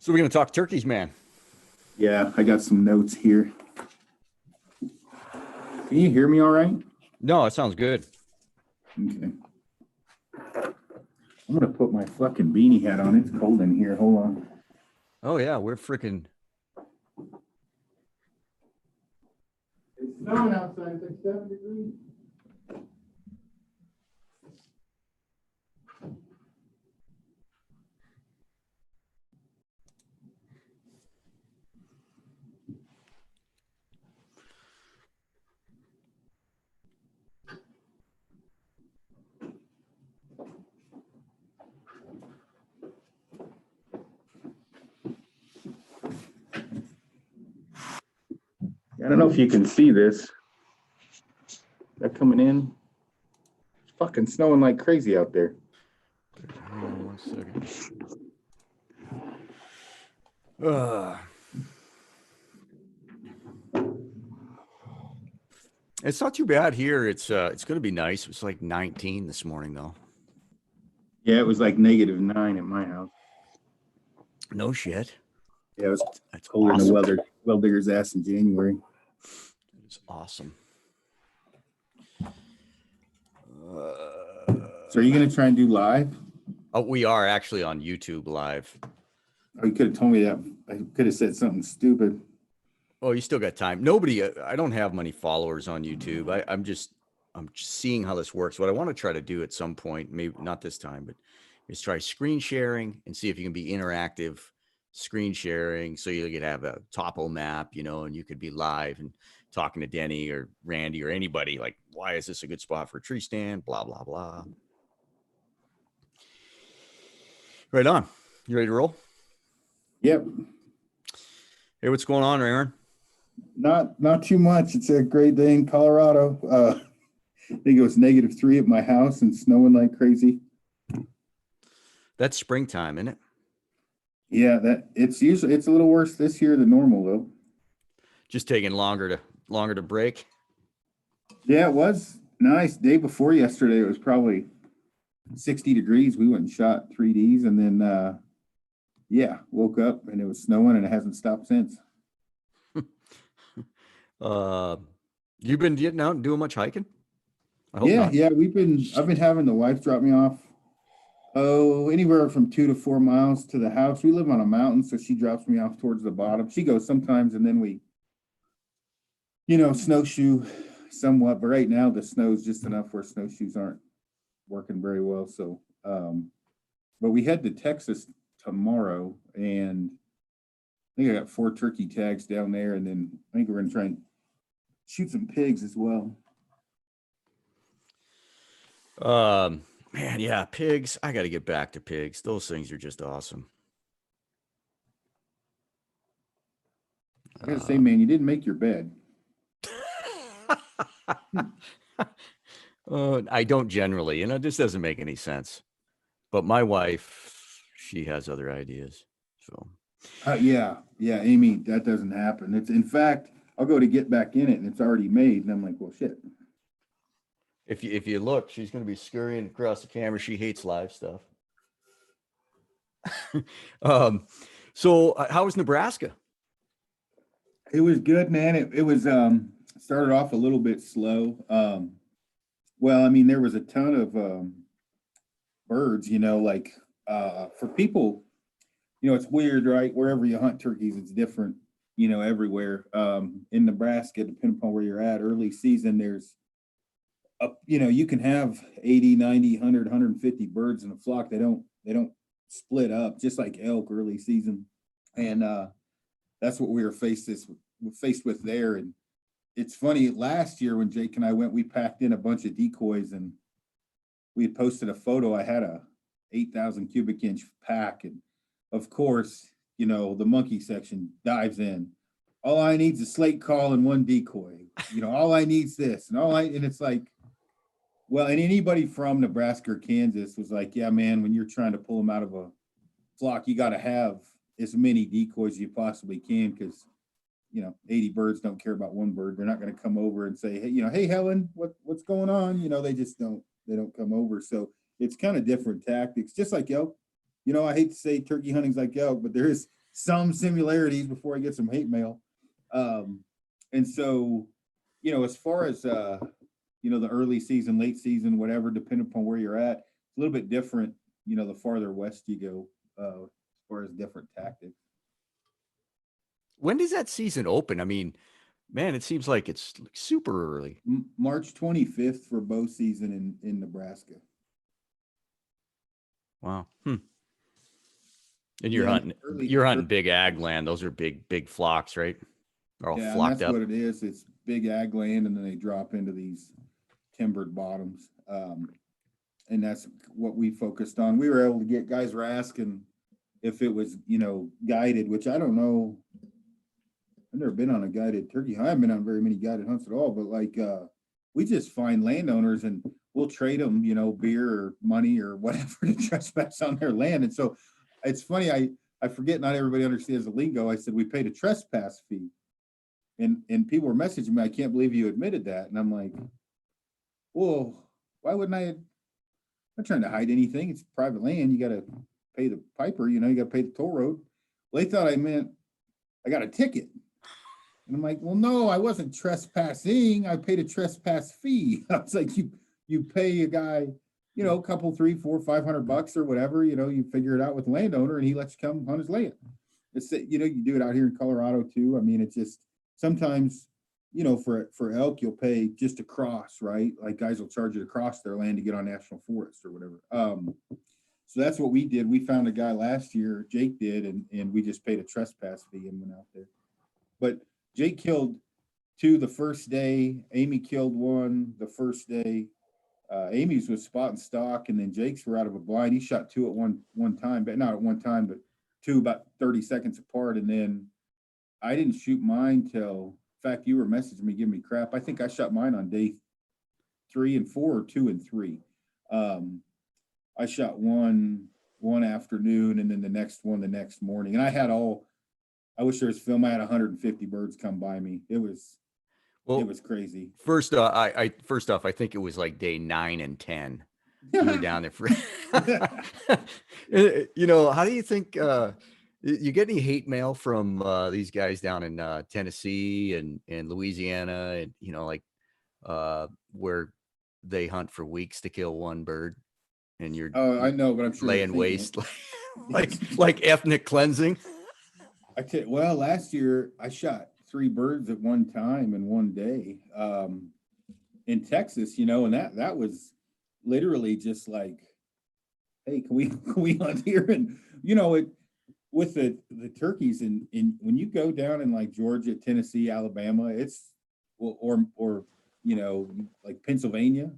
So we're going to talk turkeys, man. Yeah, I got some notes here. Can you hear me all right? No, it sounds good. Okay. I'm gonna put my fucking beanie hat on. It's cold in here. Hold on. Oh yeah, we're freaking. It's snowing outside. It's like 7 degrees. I don't know if you can see this. They're coming in. It's fucking snowing like crazy out there. Hang on 1 second. It's not too bad here. It's going to be nice. It was like 19 this morning though. Yeah, it was like -9 at my house. No shit. Yeah, it was That's colder awesome. than a well digger's ass in January. It's awesome. So are you gonna try and do live? Oh, we are actually on YouTube live. Oh, you could have told me that. I could have said something stupid. Oh, you still got time. Nobody, I don't have many followers on YouTube. I'm just seeing how this works. What I want to try to do at some point, maybe not this time, but is try screen sharing and see if you can be interactive screen sharing. So you could have a topo map, and you could be live and talking to Denny or Randy or anybody like, why is this a good spot for a tree stand? Blah, blah, blah. Right on. You ready to roll? Yep. Hey, what's going on, Aaron? Not too much. It's a great day in Colorado. I think it was -3 at my house and snowing like crazy. That's springtime, isn't it? Yeah, it's a little worse this year than normal though. Just taking longer to break. Yeah, it was nice. Day before yesterday, it was probably 60 degrees. We went and shot 3Ds and then woke up and it was snowing and it hasn't stopped since. You've been getting out and doing much hiking? I hope Yeah, not. yeah, I've been having the wife drop me off. Oh, anywhere from 2 to 4 miles to the house. We live on a mountain, so she drops me off towards the bottom. She goes sometimes, and then we, snowshoe somewhat. But right now, the snow's just enough where snowshoes aren't working very well. So, but we head to Texas tomorrow, and I think I got 4 turkey tags down there, and then I think we're gonna try and shoot some pigs as well. Man, yeah, pigs. I got to get back to pigs. Those things are just awesome. I gotta say, man, you didn't make your bed. I don't generally, this doesn't make any sense. But my wife, she has other ideas. So, Yeah, Amy, that doesn't happen. It's in fact, I'll go to get back in it, and it's already made, and I'm like, well, shit. if you look, she's going to be scurrying across the camera. She hates live stuff. So how was Nebraska? It was good, man. It was started off a little bit slow. Well, I mean, there was a ton of birds, like for people, it's weird, right? Wherever you hunt turkeys, it's different, everywhere. In Nebraska, depending upon where you're at, early season, there's you can have 80, 90, 100, 150 birds in a flock. They don't split up, just like elk early season. And that's what we were faced with there. And it's funny, last year when Jake and I went, we packed in a bunch of decoys, and we had posted a photo. I had a 8,000 cubic inch pack, and of course, the monkey section dives in. All I need is a slate call and 1 decoy. All I need is this, and it's like, well, and anybody from Nebraska or Kansas was like, yeah, man, when you're trying to pull them out of a flock, you got to have as many decoys as you possibly can, because 80 birds don't care about 1 bird. They're not going to come over and say, hey, hey, Helen, what's going on? They just don't come over. So it's kind of different tactics, just like elk. I hate to say turkey hunting's like elk, but there is some similarities before I get some hate mail. Um, and so, as far as the early season, late season, whatever, depending upon where you're at, it's a little bit different. The farther west you go, as far as different tactics. When does that season open? I mean, man, it seems like it's super early. March 25th for bow season in Nebraska. Wow. And Yeah, you're hunting big ag land. Those are big flocks, right? They're all yeah, and flocked that's up. what it is. It's big ag land, and then they drop into these timbered bottoms. And that's what we focused on. We were able to get, guys were asking if it was, guided, which I don't know. I've never been on a guided turkey hunt. I haven't been on very many guided hunts at all, but we just find landowners and we'll trade them, beer or money or whatever to trespass on their land. And so it's funny. I forget not everybody understands the lingo. I said, we paid a trespass fee, and people were messaging me, I can't believe you admitted that. And I'm like, well, why wouldn't I? I'm not trying to hide anything. It's private land. You got to pay the piper, you got to pay the toll road. Well, they thought I meant I got a ticket. And I'm like, well, no, I wasn't trespassing. I paid a trespass fee. I was like, you pay a guy, a couple, $300, $400, $500 or whatever, you figure it out with the landowner and he lets you come on his land. It's, you do it out here in Colorado too. I mean, it's just sometimes, for elk, you'll pay just to cross, right? Like guys will charge you to cross their land to get on national forest or whatever. So that's what we did. We found a guy last year, Jake did, and we just paid a trespass fee and went out there. But Jake killed 2 the first day. Amy killed 1 the first day. Amy's was spot and stock, and then Jake's were out of a blind. He shot 2 at one time, but not at one time, but 2 about 30 seconds apart. And then I didn't shoot mine till, in fact, you were messaging me, giving me crap. I think I shot mine on day 3 and 4 or 2 and 3. I shot one afternoon and then the next one the next morning. And I wish there was film. I had 150 birds come by me. It was crazy. First off, I think it was like day 9 and 10. You were down there for, how do you think, you get any hate mail from these guys down in Tennessee and Louisiana and, where they hunt for weeks to kill one bird and you're I know, but I'm sure laying waste like ethnic cleansing. Well, last year I shot 3 birds at one time in one day in Texas, and that was literally just like, hey, can we hunt here? And it with the turkeys in when you go down in like Georgia, Tennessee, Alabama, it's or like Pennsylvania,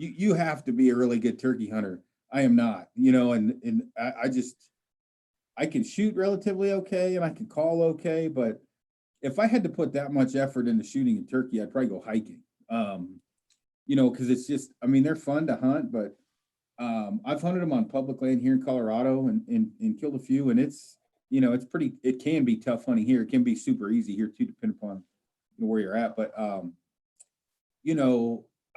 you have to be a really good turkey hunter. I am not, and I can shoot relatively okay and I can call okay, but if I had to put that much effort into shooting a turkey, I'd probably go hiking. Because it's just, I mean, they're fun to hunt, but I've hunted them on public land here in Colorado and killed a few, and it can be tough hunting here. It can be super easy here too, depending upon where you're at. But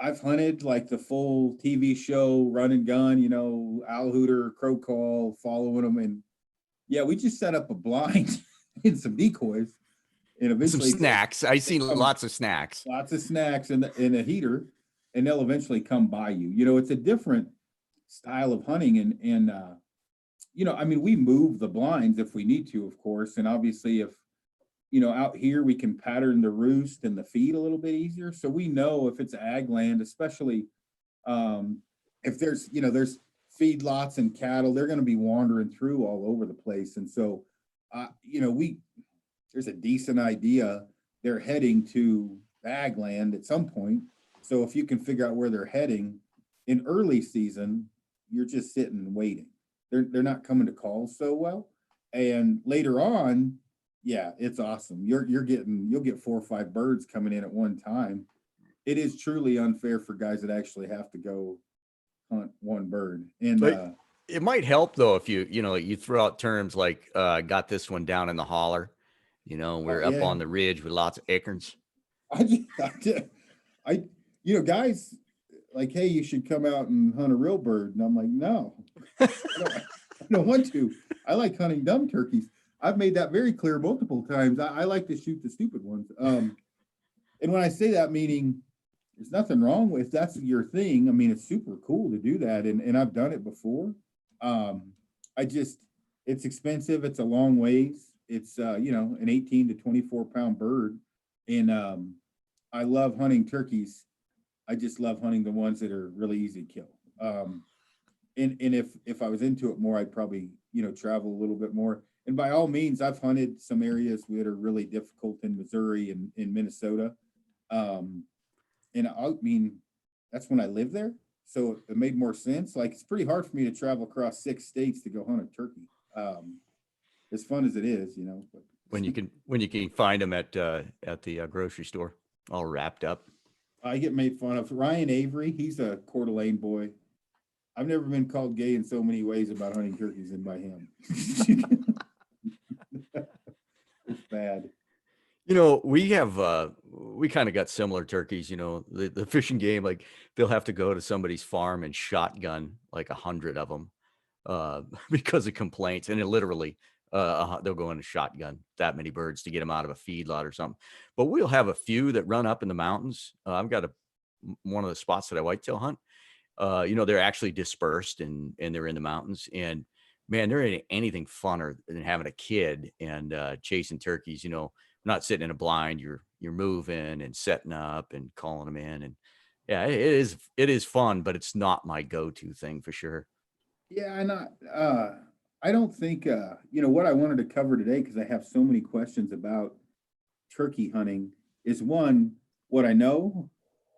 I've hunted like the full TV show, run and gun, owl hooter, crow call, following them, and yeah, we just set up a blind and some decoys, and eventually some snacks. I've seen lots of snacks, and a heater, and they'll eventually come by you. It's a different style of hunting, and I mean, we move the blinds if we need to, of course, and obviously if out here we can pattern the roost and the feed a little bit easier, so we know if it's ag land, especially if there's feedlots and cattle, they're going to be wandering through all over the place. And so, there's a decent idea they're heading to ag land at some point. So if you can figure out where they're heading in early season, you're just sitting and waiting. They're not coming to calls so well. And later on, yeah, it's awesome. You'll get 4 or 5 birds coming in at one time. It is truly unfair for guys that actually have to go hunt one bird. And it might help though if you throw out terms like got this one down in the holler, we're up on the ridge with lots of acorns. Guys like, hey, you should come out and hunt a real bird, and I'm like, no, I don't want to. I like hunting dumb turkeys. I've made that very clear multiple times. I like to shoot the stupid ones. And when I say that, meaning there's nothing wrong with if that's your thing. I mean, it's super cool to do that, and I've done it before. Um, I just it's expensive. It's a long ways. It's an 18 to 24 pound bird, and I love hunting turkeys. I just love hunting the ones that are really easy to kill. And if I was into it more, I'd probably travel a little bit more. And by all means, I've hunted some areas that are really difficult in Missouri and in Minnesota. Um, and I mean, that's when I lived there, so it made more sense. Like it's pretty hard for me to travel across 6 states to go hunt a turkey. As fun as it is, But When you can find them at the grocery store, all wrapped up. I get made fun of. Ryan Avery, he's a Coeur d'Alene boy. I've never been called gay in so many ways about hunting turkeys than by him. It's bad. We kind of got similar turkeys, the fishing game, like they'll have to go to somebody's farm and shotgun like 100 of them because of complaints. And it literally, they'll go in a shotgun that many birds to get them out of a feedlot or something. But we'll have a few that run up in the mountains. I've got one of the spots that I whitetail hunt. They're actually dispersed and they're in the mountains. And man, there ain't anything funner than having a kid and chasing turkeys. Not sitting in a blind. You're moving and setting up and calling them in. And yeah, it is fun, but it's not my go-to thing for sure. Yeah, I don't think what I wanted to cover today, because I have so many questions about turkey hunting, is one, what I know,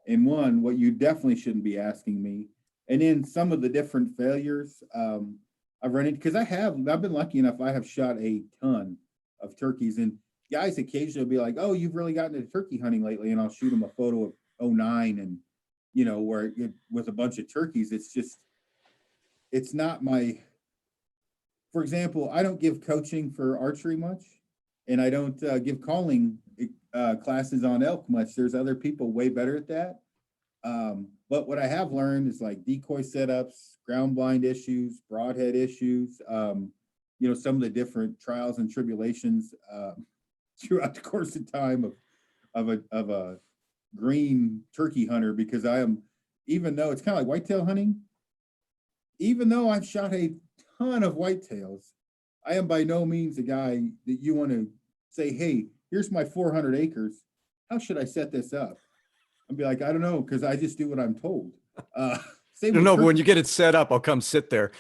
and one, what you definitely shouldn't be asking me. And then some of the different failures I've run into, because I've been lucky enough, I have shot a ton of turkeys, and guys occasionally will be like, "Oh, you've really gotten into turkey hunting lately," and I'll shoot them a photo of '09, and with a bunch of turkeys. It's not my, for example, I don't give coaching for archery much, and I don't give calling classes on elk much. There's other people way better at that. But what I have learned is like decoy setups, ground blind issues, broadhead issues, some of the different trials and tribulations throughout the course of time of a green turkey hunter, because even though it's kind of like whitetail hunting, even though I've shot a ton of whitetails, I am by no means a guy that you want to say, "Hey, here's my 400 acres. How should I set this up?" I'd be like, "I don't know, because I just do what I'm told." Same with No, but when turkey. you get it set up, I'll come sit there.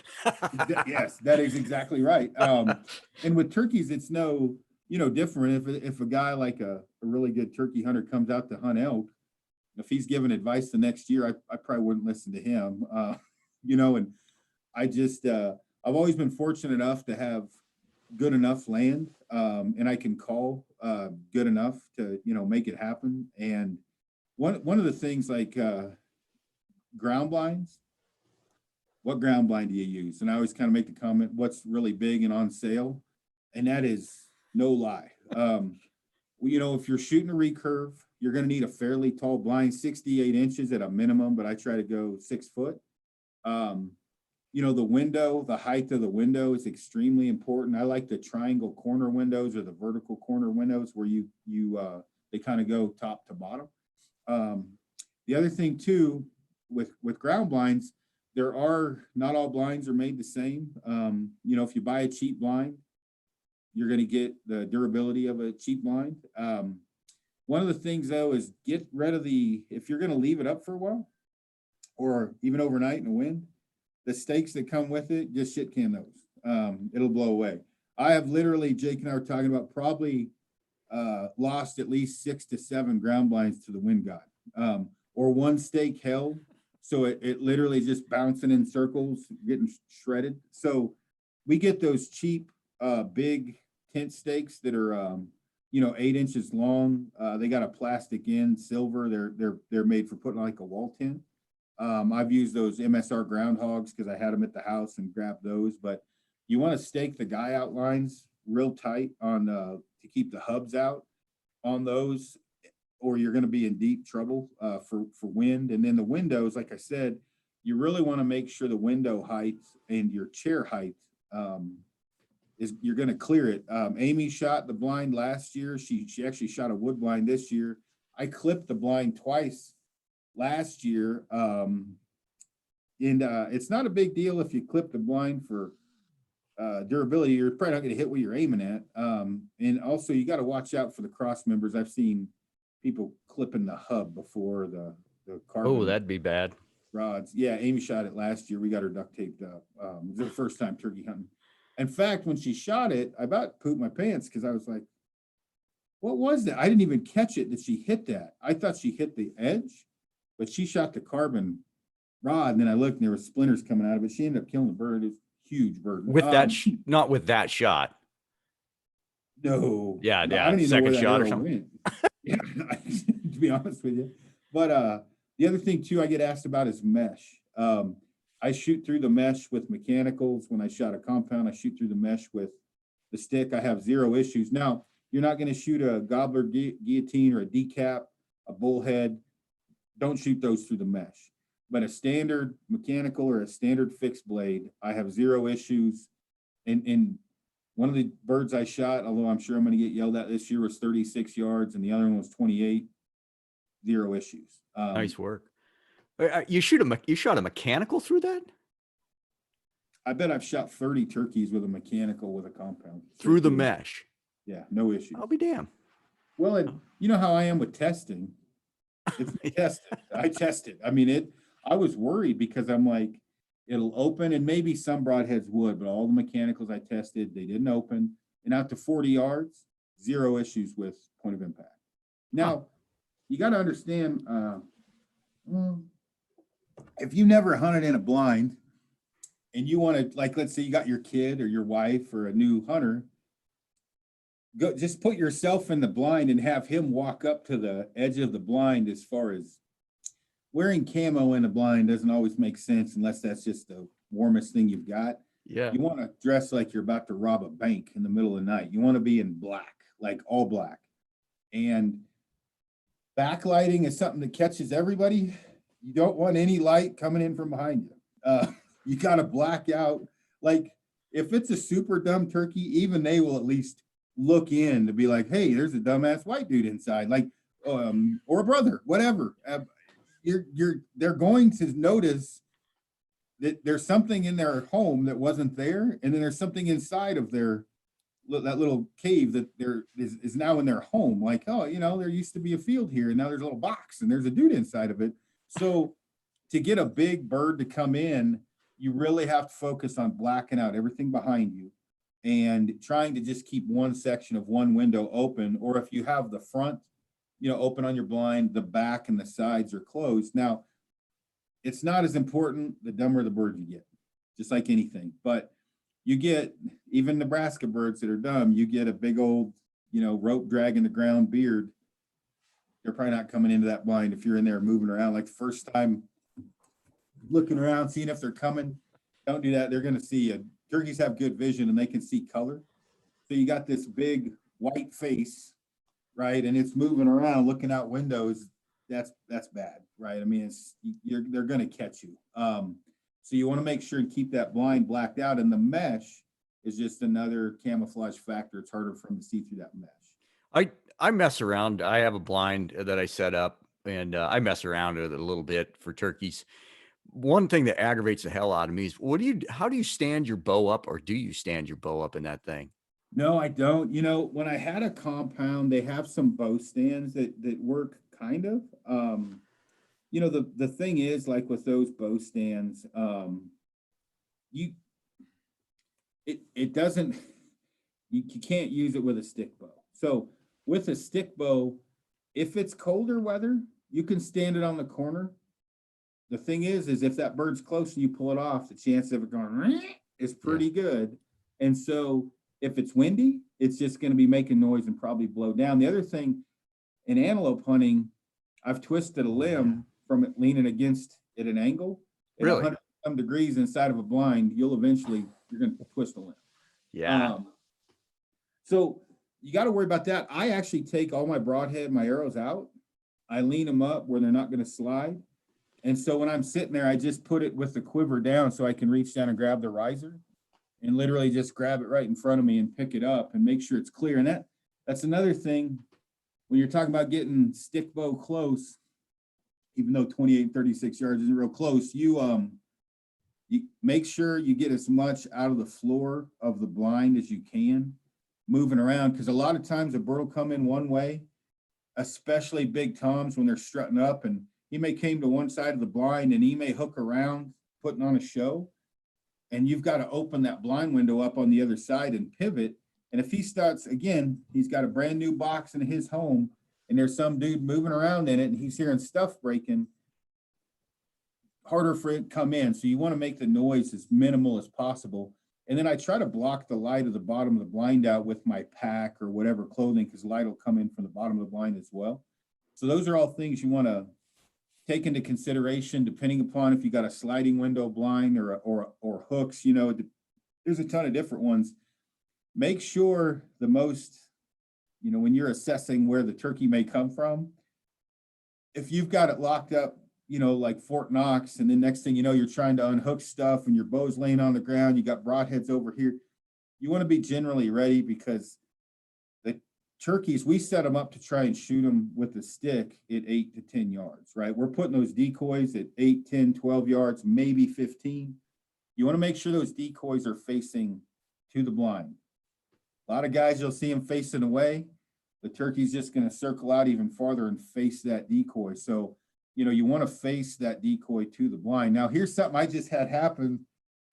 Yes, that is exactly right. And with turkeys, it's no different. If a guy like a really good turkey hunter comes out to hunt elk, if he's giving advice the next year, I probably wouldn't listen to him. And I just I've always been fortunate enough to have good enough land, and I can call good enough to make it happen. And one of the things, like ground blinds, what ground blind do you use? And I always kind of make the comment, what's really big and on sale? And that is no lie. If you're shooting a recurve, you're going to need a fairly tall blind, 68 inches at a minimum, but I try to go 6 foot. The height of the window is extremely important. I like the triangle corner windows or the vertical corner windows where they kind of go top to bottom. The other thing too, with ground blinds, not all blinds are made the same. If you buy a cheap blind, you're going to get the durability of a cheap blind. One of the things though is get rid of if you're going to leave it up for a while or even overnight in the wind, the stakes that come with it, just shit can those. It'll blow away. I have literally, Jake and I were talking about, probably lost at least 6 to 7 ground blinds to the wind god, or one stake held. So it literally just bouncing in circles, getting shredded. So we get those cheap, big tent stakes that are, 8 inches long. They got a plastic end, silver. They're made for putting like a wall tent. I've used those MSR groundhogs because I had them at the house and grabbed those. But you want to stake the guy outlines real tight on to keep the hubs out on those, or you're going to be in deep trouble for wind. And then the windows, like I said, you really want to make sure the window height and your chair height is you're going to clear it. Amy shot the blind last year. She actually shot a wood blind this year. I clipped the blind twice last year. It's not a big deal if you clip the blind for durability. You're probably not going to hit what you're aiming at. And also you got to watch out for the cross members. I've seen people clipping the hub before the carbon. Oh, that'd be bad. Rods. Yeah, Amy shot it last year. We got her duct taped up. It was her first time turkey hunting. In fact, when she shot it, I about pooped my pants because I was like, what was that? I didn't even catch it. Did she hit that? I thought she hit the edge, but she shot the carbon rod. And then I looked and there were splinters coming out of it. She ended up killing the bird. It's a huge bird. With that, not with that shot. No. Yeah, I yeah. don't even Second know where shot that or something. yeah, to be honest with you. But the other thing too I get asked about is mesh. I shoot through the mesh with mechanicals. When I shot a compound, I shoot through the mesh with the stick. I have zero issues. Now, you're not going to shoot a gobbler guillotine or a decap, a bullhead. Don't shoot those through the mesh. But a standard mechanical or a standard fixed blade, I have zero issues. And one of the birds I shot, although I'm sure I'm going to get yelled at this year, was 36 yards, and the other one was 28. Zero issues. Nice work. You shot a mechanical through that? I bet I've shot 30 turkeys with a mechanical with a compound. Through the mesh. Yeah, no issue. I'll be damned. Well, and you know how I am with testing. It's tested. I tested. I mean, I was worried because I'm like, it'll open, and maybe some broadheads would, but all the mechanicals I tested, they didn't open. And out to 40 yards, zero issues with point of impact. Now, you got to understand, if you never hunted in a blind and you want to, like, let's say you got your kid or your wife or a new hunter, go just put yourself in the blind and have him walk up to the edge of the blind. As far as wearing camo in a blind doesn't always make sense unless that's just the warmest thing you've got. Yeah. You want to dress like you're about to rob a bank in the middle of the night. You want to be in black, like all black. And backlighting is something that catches everybody. You don't want any light coming in from behind you. You got to black out. Like if it's a super dumb turkey, even they will at least look in to be like, hey, there's a dumbass white dude inside, like, or a brother, whatever. They're going to notice that there's something in their home that wasn't there, and then there's something inside of that little cave that is now in their home. Like, oh, there used to be a field here, and now there's a little box, and there's a dude inside of it. So to get a big bird to come in, you really have to focus on blacking out everything behind you and trying to just keep one section of one window open. Or if you have the front, open on your blind, the back and the sides are closed. Now, it's not as important the dumber the bird you get, just like anything. But you get, even Nebraska birds that are dumb, you get a big old, rope dragging the ground beard. They're probably not coming into that blind if you're in there moving around. Like the first time looking around, seeing if they're coming, don't do that. They're going to see you. Turkeys have good vision and they can see color. So you got this big white face, right? And it's moving around, looking out windows. That's bad, right? I mean, they're going to catch you. So you want to make sure and keep that blind blacked out, and the mesh is just another camouflage factor. It's harder for them to see through that mesh. I mess around. I have a blind that I set up, and I mess around with it a little bit for turkeys. One thing that aggravates the hell out of me is how do you stand your bow up, or do you stand your bow up in that thing? No, I don't. When I had a compound, they have some bow stands that work kind of. The thing is, like with those bow stands, it doesn't, you can't use it with a stick bow. So with a stick bow, if it's colder weather, you can stand it on the corner. The thing is if that bird's close and you pull it off, the chance of it going is pretty good. And so if it's windy, it's just going to be making noise and probably blow down. The other thing, in antelope hunting, I've twisted a limb from it leaning against at an angle. At Really? 100 some degrees inside of a blind, you're going to twist a limb. Yeah. So you got to worry about that. I actually take all my broadhead, my arrows out. I lean them up where they're not going to slide. And so when I'm sitting there, I just put it with the quiver down so I can reach down and grab the riser. and literally just grab it right in front of me and pick it up and make sure it's clear. And that's another thing when you're talking about getting stick bow close, even though 28 and 36 yards isn't real close, you make sure you get as much out of the floor of the blind as you can moving around, because a lot of times a bird will come in one way, especially big toms when they're strutting up, and he may came to one side of the blind and he may hook around putting on a show, and you've got to open that blind window up on the other side and pivot. And if he starts again, he's got a brand new box in his home and there's some dude moving around in it and he's hearing stuff breaking, harder for it to come in. So you want to make the noise as minimal as possible. And then I try to block the light of the bottom of the blind out with my pack or whatever clothing, because light will come in from the bottom of the blind as well. So those are all things you want to take into consideration, depending upon if you got a sliding window blind or hooks. You know, there's a ton of different ones. Make sure the most, you know, when you're assessing where the turkey may come from, if you've got it locked up, you know, like Fort Knox, and then next thing you know, you're trying to unhook stuff and your bow's laying on the ground, you got broadheads over here, you want to be generally ready, because the turkeys, we set them up to try and shoot them with a stick at 8 to 10 yards, right? We're putting those decoys at 8, 10, 12 yards, maybe 15. You want to make sure those decoys are facing to the blind. A lot of guys, you'll see them facing away. The turkey's just going to circle out even farther and face that decoy. So, you know, you want to face that decoy to the blind. Now, here's something I just had happen.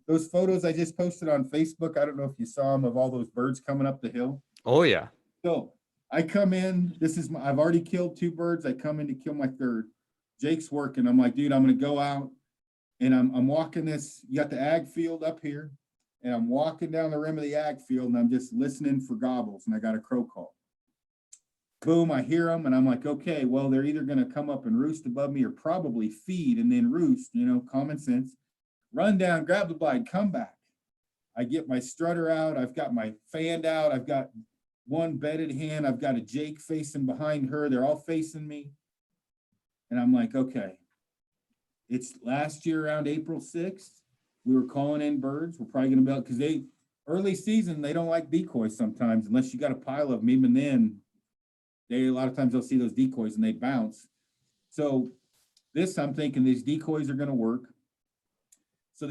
Those photos I just posted on Facebook, I don't know if you saw them, of all those birds coming up the hill. Oh, yeah. So I come in, I've already killed 2 birds. I come in to kill my 3rd. Jake's working. I'm like, dude, I'm going to go out and I'm walking this. You got the ag field up here, and I'm walking down the rim of the ag field and I'm just listening for gobbles, and I got a crow call. Boom, I hear them and I'm like, okay, well, they're either going to come up and roost above me or probably feed and then roost, you know, common sense. Run down, grab the blind, come back. I get my strutter out. I've got my fan out. I've got one bedded hen. I've got a Jake facing behind her. They're all facing me. And I'm like, okay, it's last year around April 6th. We were calling in birds. We're probably going to be, because early season, they don't like decoys sometimes, unless you got a pile of them. Even then, a lot of times they'll see those decoys and they bounce. So I'm thinking these decoys are going to work. So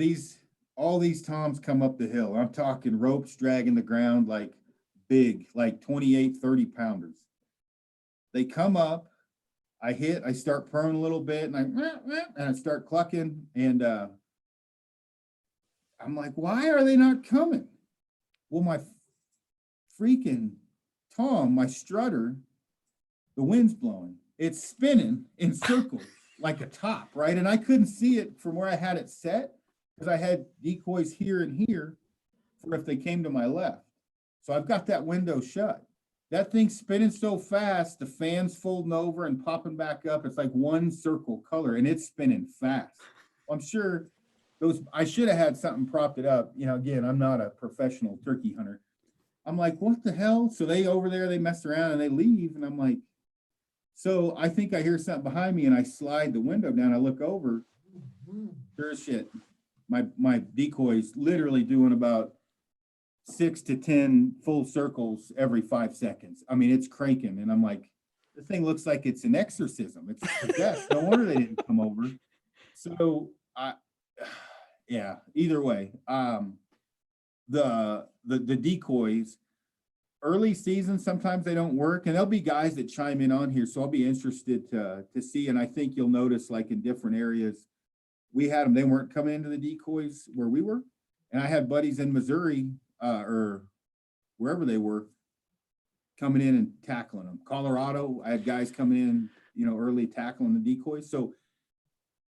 all these toms come up the hill. I'm talking ropes dragging the ground, like big, like 28, 30 pounders. They come up, I start purring a little bit, and I start clucking, and I'm like, why are they not coming? Well, my freaking tom, my strutter, the wind's blowing. It's spinning in circles like a top, right? And I couldn't see it from where I had it set, because I had decoys here and here for if they came to my left. So I've got that window shut. That thing's spinning so fast, the fan's folding over and popping back up. It's like one circle color, and it's spinning fast. I'm sure I should have had something propped it up. You know, again, I'm not a professional turkey hunter. I'm like, what the hell? So they over there, they mess around and they leave. And I'm like, so I think I hear something behind me, and I slide the window down. I look over. Sure as shit. My decoy's literally doing about 6 to 10 full circles every 5 seconds. I mean, it's cranking. And I'm like, the thing looks like it's an exorcism. It's possessed. No wonder they didn't come over. So yeah, either way, the decoys, early season, sometimes they don't work, and there'll be guys that chime in on here. So I'll be interested to see. And I think you'll notice, like in different areas, we had them, they weren't coming into the decoys where we were. And I had buddies in Missouri or wherever they were coming in and tackling them. Colorado, I had guys coming in, you know, early tackling the decoys. So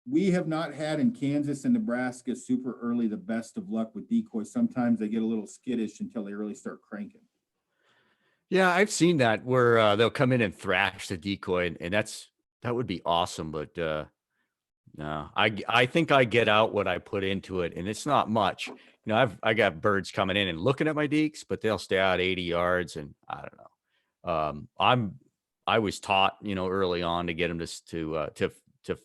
we have not had in Kansas and Nebraska super early the best of luck with decoys. Sometimes they get a little skittish until they really start cranking. Yeah, I've seen that where they'll come in and thrash the decoy, and that would be awesome. But no, I think I get out what I put into it, and it's not much. You know, I got birds coming in and looking at my deeks, but they'll stay out 80 yards, and I don't know. I was taught, you know, early on to get them to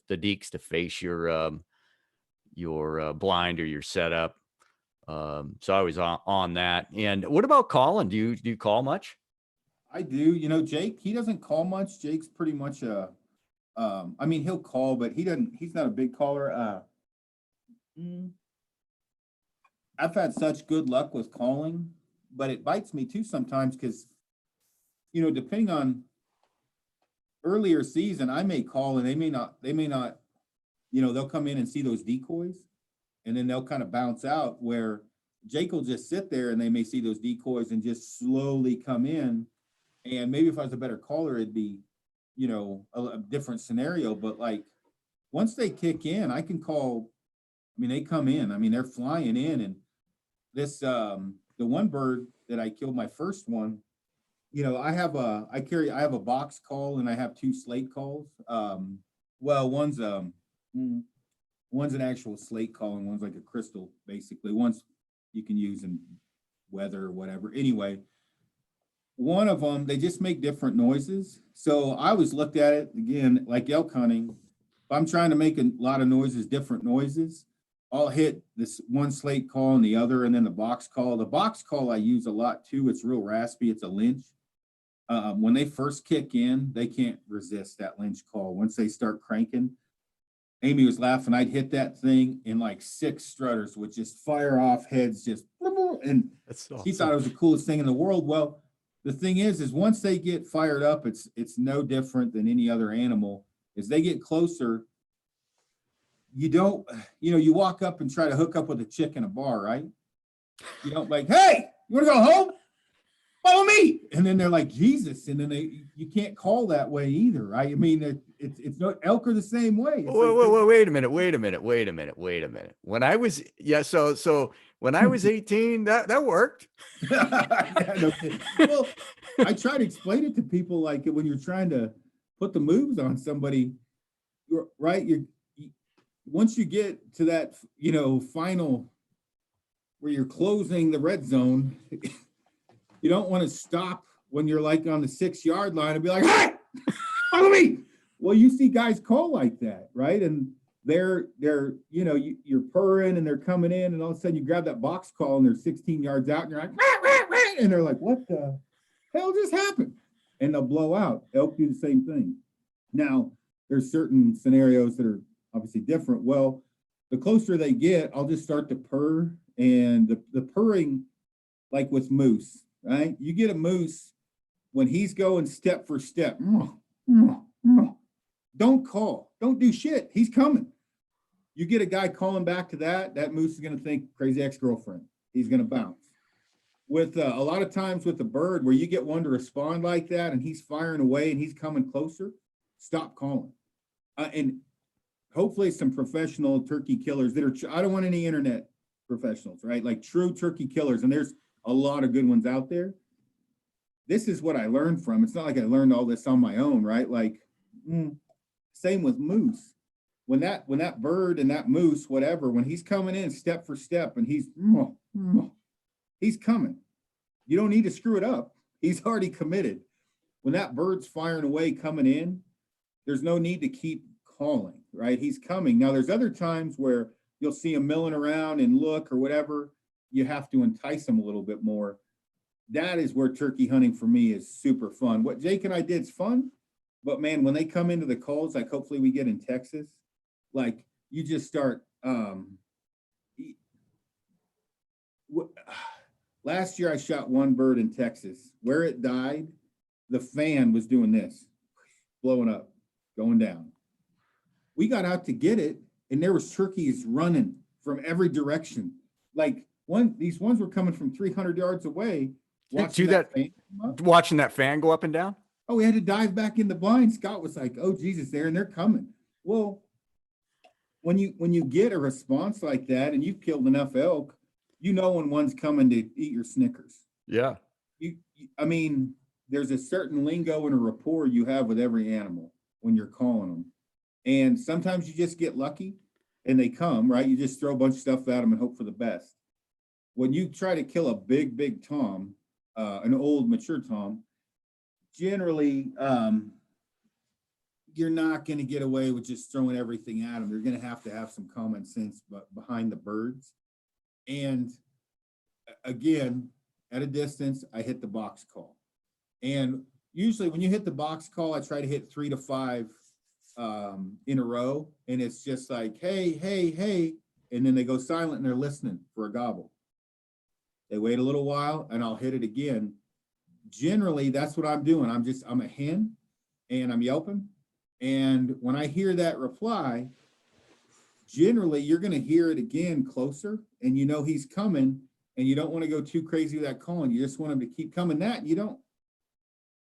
the deeks to face your blind or your setup. So I was on that. And what about calling? Do you call much? I do. You know, Jake, he doesn't call much. Jake's pretty much I mean, he'll call, but he's not a big caller. Mm, I've had such good luck with calling, but it bites me too sometimes because, you know, depending on earlier season, I may call and they may not, you know, they'll come in and see those decoys and then they'll kind of bounce out where Jake will just sit there and they may see those decoys and just slowly come in. And maybe if I was a better caller, it'd be, you know, a different scenario. But like once they kick in, I can call. I mean, they come in. I mean, they're flying in. And this, the one bird that I killed, my first one, you know, I have a box call and I have two slate calls. Well, mm, one's an actual slate call and one's like a crystal, basically. One's you can use in weather or whatever. Anyway, one of them, they just make different noises. So I always looked at it again, like elk hunting. If I'm trying to make a lot of noises, different noises, I'll hit this one slate call and the other, and then the box call. The box call I use a lot too. It's real raspy. It's a lynch. When they first kick in, they can't resist that lynch call. Once they start cranking, Amy was laughing. I'd hit that thing and like six strutters would just fire off heads, just and That's she thought awesome. it was the coolest thing in the world. Well, the thing is once they get fired up, it's no different than any other animal. As they get closer, you don't, you know, you walk up and try to hook up with a chick in a bar, right? You don't like, hey, you want to go home? Follow me. And then they're like, Jesus. And then you can't call that way either, right? I mean, it's no elk are the same way. It's like Wait a minute. When I was, yeah, so when I was 18, that worked. yeah, no kidding. Well, I try to explain it to people like when you're trying to put the moves on somebody, you're right. Once you get to that, you know, final where you're closing the red zone, you don't want to stop when you're like on the 6 yard line and be like, hey, follow me. Well, you see guys call like that, right? And they're you know, you're purring and they're coming in, and all of a sudden you grab that box call and they're 16 yards out, and you're like, rah, rah, rah, and they're like, what the hell just happened? And they'll blow out. Elk do the same thing. Now, there's certain scenarios that are obviously different. Well, the closer they get, I'll just start to purr, and the purring, like with moose, right? You get a moose when he's going step for step. Don't call. Don't do shit. He's coming. You get a guy calling back to that moose is going to think crazy ex-girlfriend. He's going to bounce. With a lot of times with the bird, where you get one to respond like that and he's firing away and he's coming closer, stop calling. And hopefully some professional turkey killers that are, I don't want any internet professionals, right? Like true turkey killers. And there's a lot of good ones out there. This is what I learned from. It's not like I learned all this on my own, right? Like, same with moose. When that bird and that moose, whatever, when he's coming in step for step and he's coming. You don't need to screw it up. He's already committed. When that bird's firing away coming in, there's no need to keep calling, right? He's coming. Now there's other times where you'll see him milling around and look or whatever. You have to entice him a little bit more. That is where turkey hunting for me is super fun. What Jake and I did is fun, but man, when they come into the calls, like hopefully we get in Texas, like you just start. Last year I shot one bird in Texas. Where it died, the fan was doing this, blowing up, going down. We got out to get it, and there was turkeys running from every direction. Like these ones were coming from 300 yards away. Watching that fan go up and down. Oh, we had to dive back in the blind. Scott was like, "Oh Jesus, and they're coming." Well, when you get a response like that, and you've killed enough elk, you know when one's coming to eat your Snickers. Yeah. I mean, there's a certain lingo and a rapport you have with every animal when you're calling them, and sometimes you just get lucky, and they come right. You just throw a bunch of stuff at them and hope for the best. When you try to kill a big tom, an old mature tom, generally you're not going to get away with just throwing everything at them. You're going to have some common sense behind the birds. And again, at a distance, I hit the box call. And usually when you hit the box call, I try to hit 3 to 5 in a row. And it's just like, hey, hey, hey. And then they go silent and they're listening for a gobble. They wait a little while and I'll hit it again. Generally, that's what I'm doing. I'm a hen and I'm yelping. And when I hear that reply, generally you're going to hear it again closer and you know he's coming and you don't want to go too crazy with that calling. You just want him to keep coming. That you don't,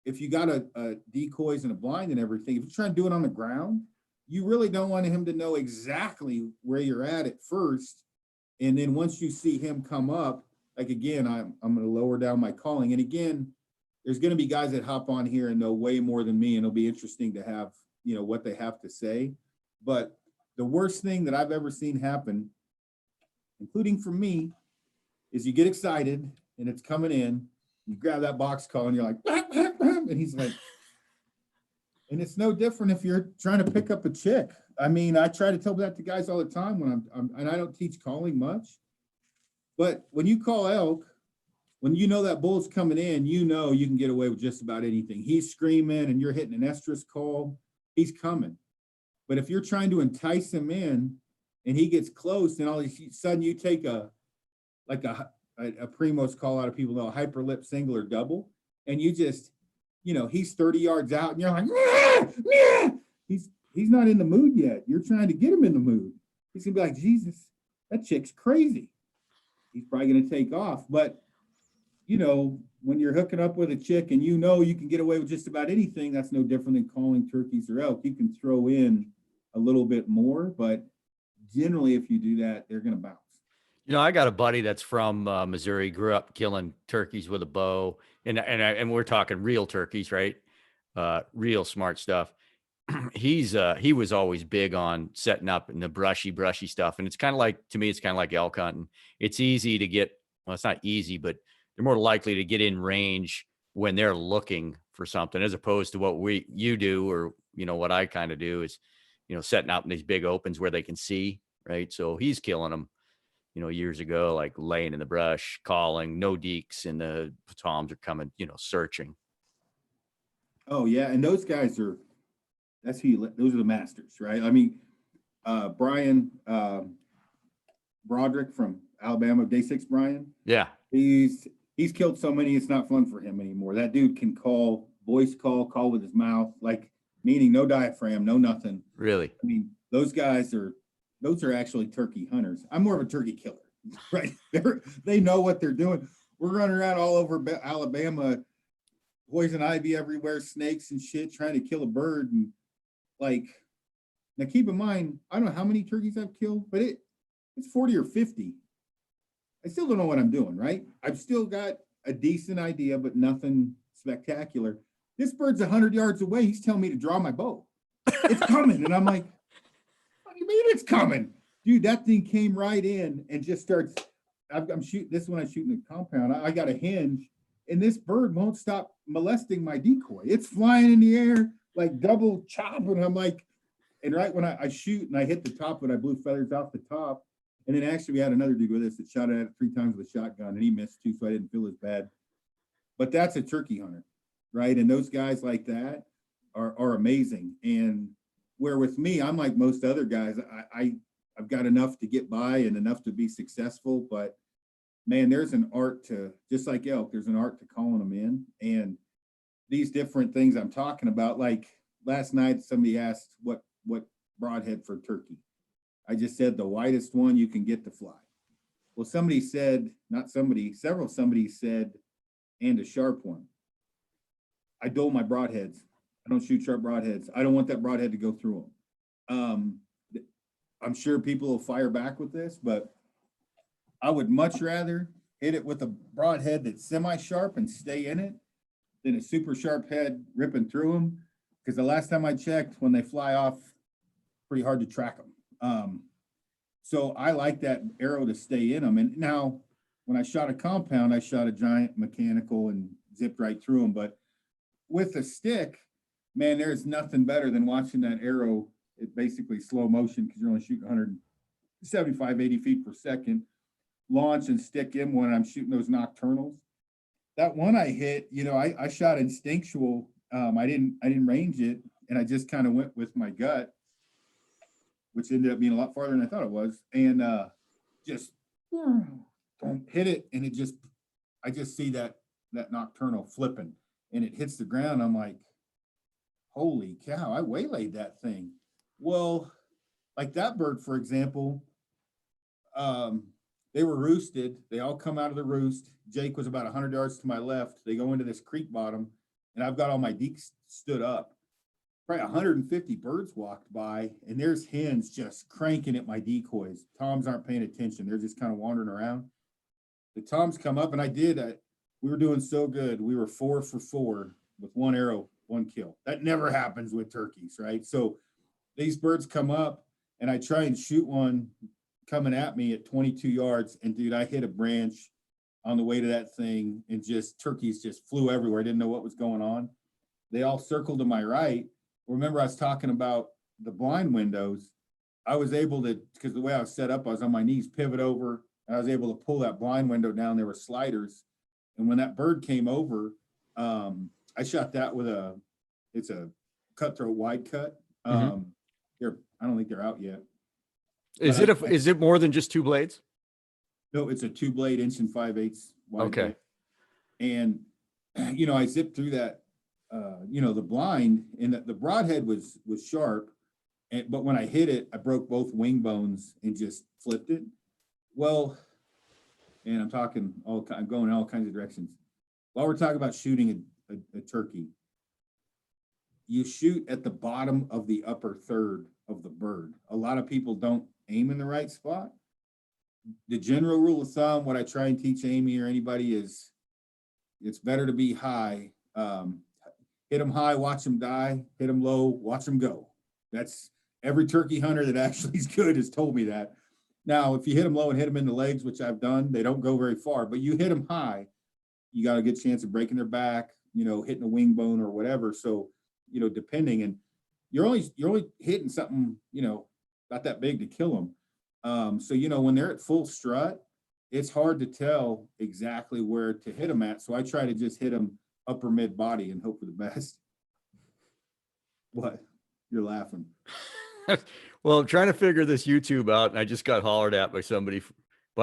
if you got a decoys and a blind and everything, if you're trying to do it on the ground, you really don't want him to know exactly where you're at first. And then once you see him come up, like again, I'm going to lower down my calling. And again, there's going to be guys that hop on here and know way more than me, and it'll be interesting to have, you know, what they have to say. But the worst thing that I've ever seen happen, including for me, is you get excited and it's coming in, you grab that box call and you're like, bam, bam, bam, and he's like, and it's no different if you're trying to pick up a chick. I mean, I try to tell that to guys all the time when I'm and I don't teach calling much, but when you call elk, when you know that bull's coming in, you know you can get away with just about anything. He's screaming and you're hitting an estrus call, he's coming. But if you're trying to entice him in and he gets close and all of a sudden you take a Primos call out of people know, a hyper lip single or double, and you just, you know, he's 30 yards out and you're like, nah, nah. He's not in the mood yet. You're trying to get him in the mood. He's gonna be like, Jesus, that chick's crazy. He's probably gonna take off. But you know, when you're hooking up with a chick and you know you can get away with just about anything, that's no different than calling turkeys or elk. You can throw in a little bit more, but generally, if you do that, they're going to bounce. You know, I got a buddy that's from Missouri, grew up killing turkeys with a bow, and we're talking real turkeys, right? Real smart stuff. He was always big on setting up in the brushy stuff, and it's kind of like, to me, it's kind of like elk hunting. It's easy to get, well, it's not easy, but they're more likely to get in range when they're looking for something, as opposed to what you do, or you know what I kind of do is, you know, setting out in these big opens where they can see, right? So he's killing them, you know, years ago, like laying in the brush, calling, no deeks, and the toms are coming, you know, searching. Oh yeah, and those guys are, that's who you, those are the masters, right? I mean, Brian Broderick from Alabama, Day 6 Brian. Yeah. He's killed so many, it's not fun for him anymore. That dude can call, voice call with his mouth, like meaning no diaphragm, no nothing. Really? I mean, those are actually turkey hunters. I'm more of a turkey killer, right? They know what they're doing. We're running around all over Alabama, poison ivy everywhere, snakes and shit, trying to kill a bird. And like, now keep in mind, I don't know how many turkeys I've killed, but it's 40 or 50. I still don't know what I'm doing, right? I've still got a decent idea, but nothing spectacular. This bird's 100 yards away. He's telling me to draw my bow. It's coming. And I'm like, what do you mean it's coming? Dude, that thing came right in and just starts. I'm shooting. This is when I shoot in the compound. I got a hinge, and this bird won't stop molesting my decoy. It's flying in the air, like double chop. And I'm like, and right when I shoot and I hit the top of it, I blew feathers off the top. And then actually we had another dude with us that shot at it 3 times with a shotgun and he missed too, so I didn't feel as bad. But that's a turkey hunter, right? And those guys like that are amazing. And where with me, I'm like most other guys, I've got enough to get by and enough to be successful. But man, there's an art to, just like elk, there's an art to calling them in. And these different things I'm talking about, like last night, somebody asked what broadhead for turkey. I just said the widest one you can get to fly. Well, somebody said, not somebody, somebody said, and a sharp one. I dole my broadheads. I don't shoot sharp broadheads. I don't want that broadhead to go through them. I'm sure people will fire back with this, but I would much rather hit it with a broadhead that's semi-sharp and stay in it than a super sharp head ripping through them. Because the last time I checked, when they fly off, pretty hard to track them. So I like that arrow to stay in them. And now when I shot a compound, I shot a giant mechanical and zipped right through them. But with a stick, man, there's nothing better than watching that arrow. It basically slow motion because you're only shooting 175, 80 feet per second. launch and stick in when I'm shooting those nocturnals. That one I hit, I shot instinctual. I didn't range it, and I just kind of went with my gut, which ended up being a lot farther than I thought it was, and just hit it, and I just see that nocturnal flipping, and it hits the ground. I'm like, holy cow! I waylaid that thing. Well, like that bird, for example, um, they were roosted. They all come out of the roost. Jake was about 100 yards to my left. They go into this creek bottom, and I've got all my deeks stood up. Probably 150 birds walked by, and there's hens just cranking at my decoys. Toms aren't paying attention. They're just kind of wandering around. The toms come up, and we were doing so good. We were 4 for 4 with one arrow, one kill. That never happens with turkeys, right? So these birds come up, and I try and shoot one coming at me at 22 yards. And dude, I hit a branch on the way to that thing, and turkeys just flew everywhere. I didn't know what was going on. They all circled to my right. Remember, I was talking about the blind windows. I was able to, because the way I was set up, I was on my knees, pivot over, and I was able to pull that blind window down. There were sliders. And when that bird came over, I shot that with it's a cutthroat wide cut. I don't think they're out yet. Is it more than just 2 blades? No, it's a 2-blade 1.5" wide. Okay. Blade. And, I zipped through that, the blind, and the broadhead was sharp. But when I hit it, I broke both wing bones and just flipped it. Well, and I'm going in all kinds of directions. While we're talking about shooting a turkey, you shoot at the bottom of the upper third of the bird. A lot of people don't aim in the right spot. The general rule of thumb, what I try and teach Amy or anybody is, it's better to be high. Hit them high, watch them die. Hit them low, watch them go. That's every turkey hunter that actually is good has told me that. Now, if you hit them low and hit them in the legs, which I've done, they don't go very far. But you hit them high, you got a good chance of breaking their back, hitting a wing bone or whatever. So, depending, and you're only hitting something, not that big to kill them. So, when they're at full strut, it's hard to tell exactly where to hit them at. So I try to just hit them upper mid body and hope for the best. What? You're laughing. Well, I'm trying to figure this YouTube out, and I just got hollered at by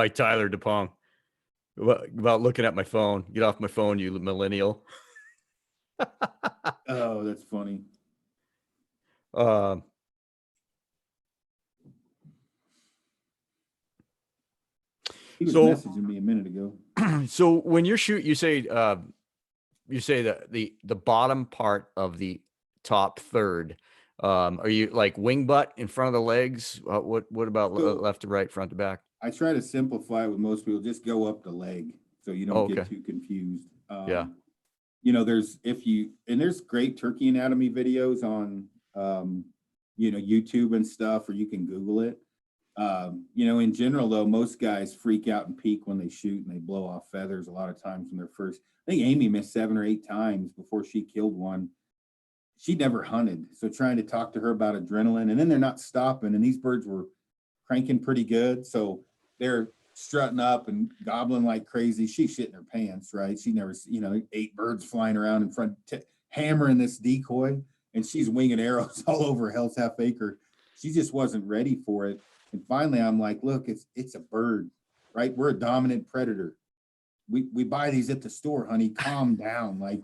Tyler DePong about looking at my phone. Get off my phone, you millennial. Oh, that's funny. He was messaging me a minute ago. So when you shoot, you say that the bottom part of the top third. Are you like wing butt in front of the legs? What about left to right, front to back? I try to simplify it with most people. Just go up the leg so you don't get too confused. Yeah. There's great turkey anatomy videos on YouTube and stuff, or you can Google it. In general though, most guys freak out and peek when they shoot and they blow off feathers a lot of times when they're first. I think Amy missed 7 or 8 times before she killed one. She never hunted. So trying to talk to her about adrenaline, and then they're not stopping, and these birds were cranking pretty good. So they're strutting up and gobbling like crazy. She's shitting her pants, right? She never, 8 birds flying around in front, hammering this decoy, and she's winging arrows all over Hell's Half Acre. She just wasn't ready for it. And finally, I'm like, look, it's a bird, right? We're a dominant predator. We buy these at the store, honey. Calm down. Like,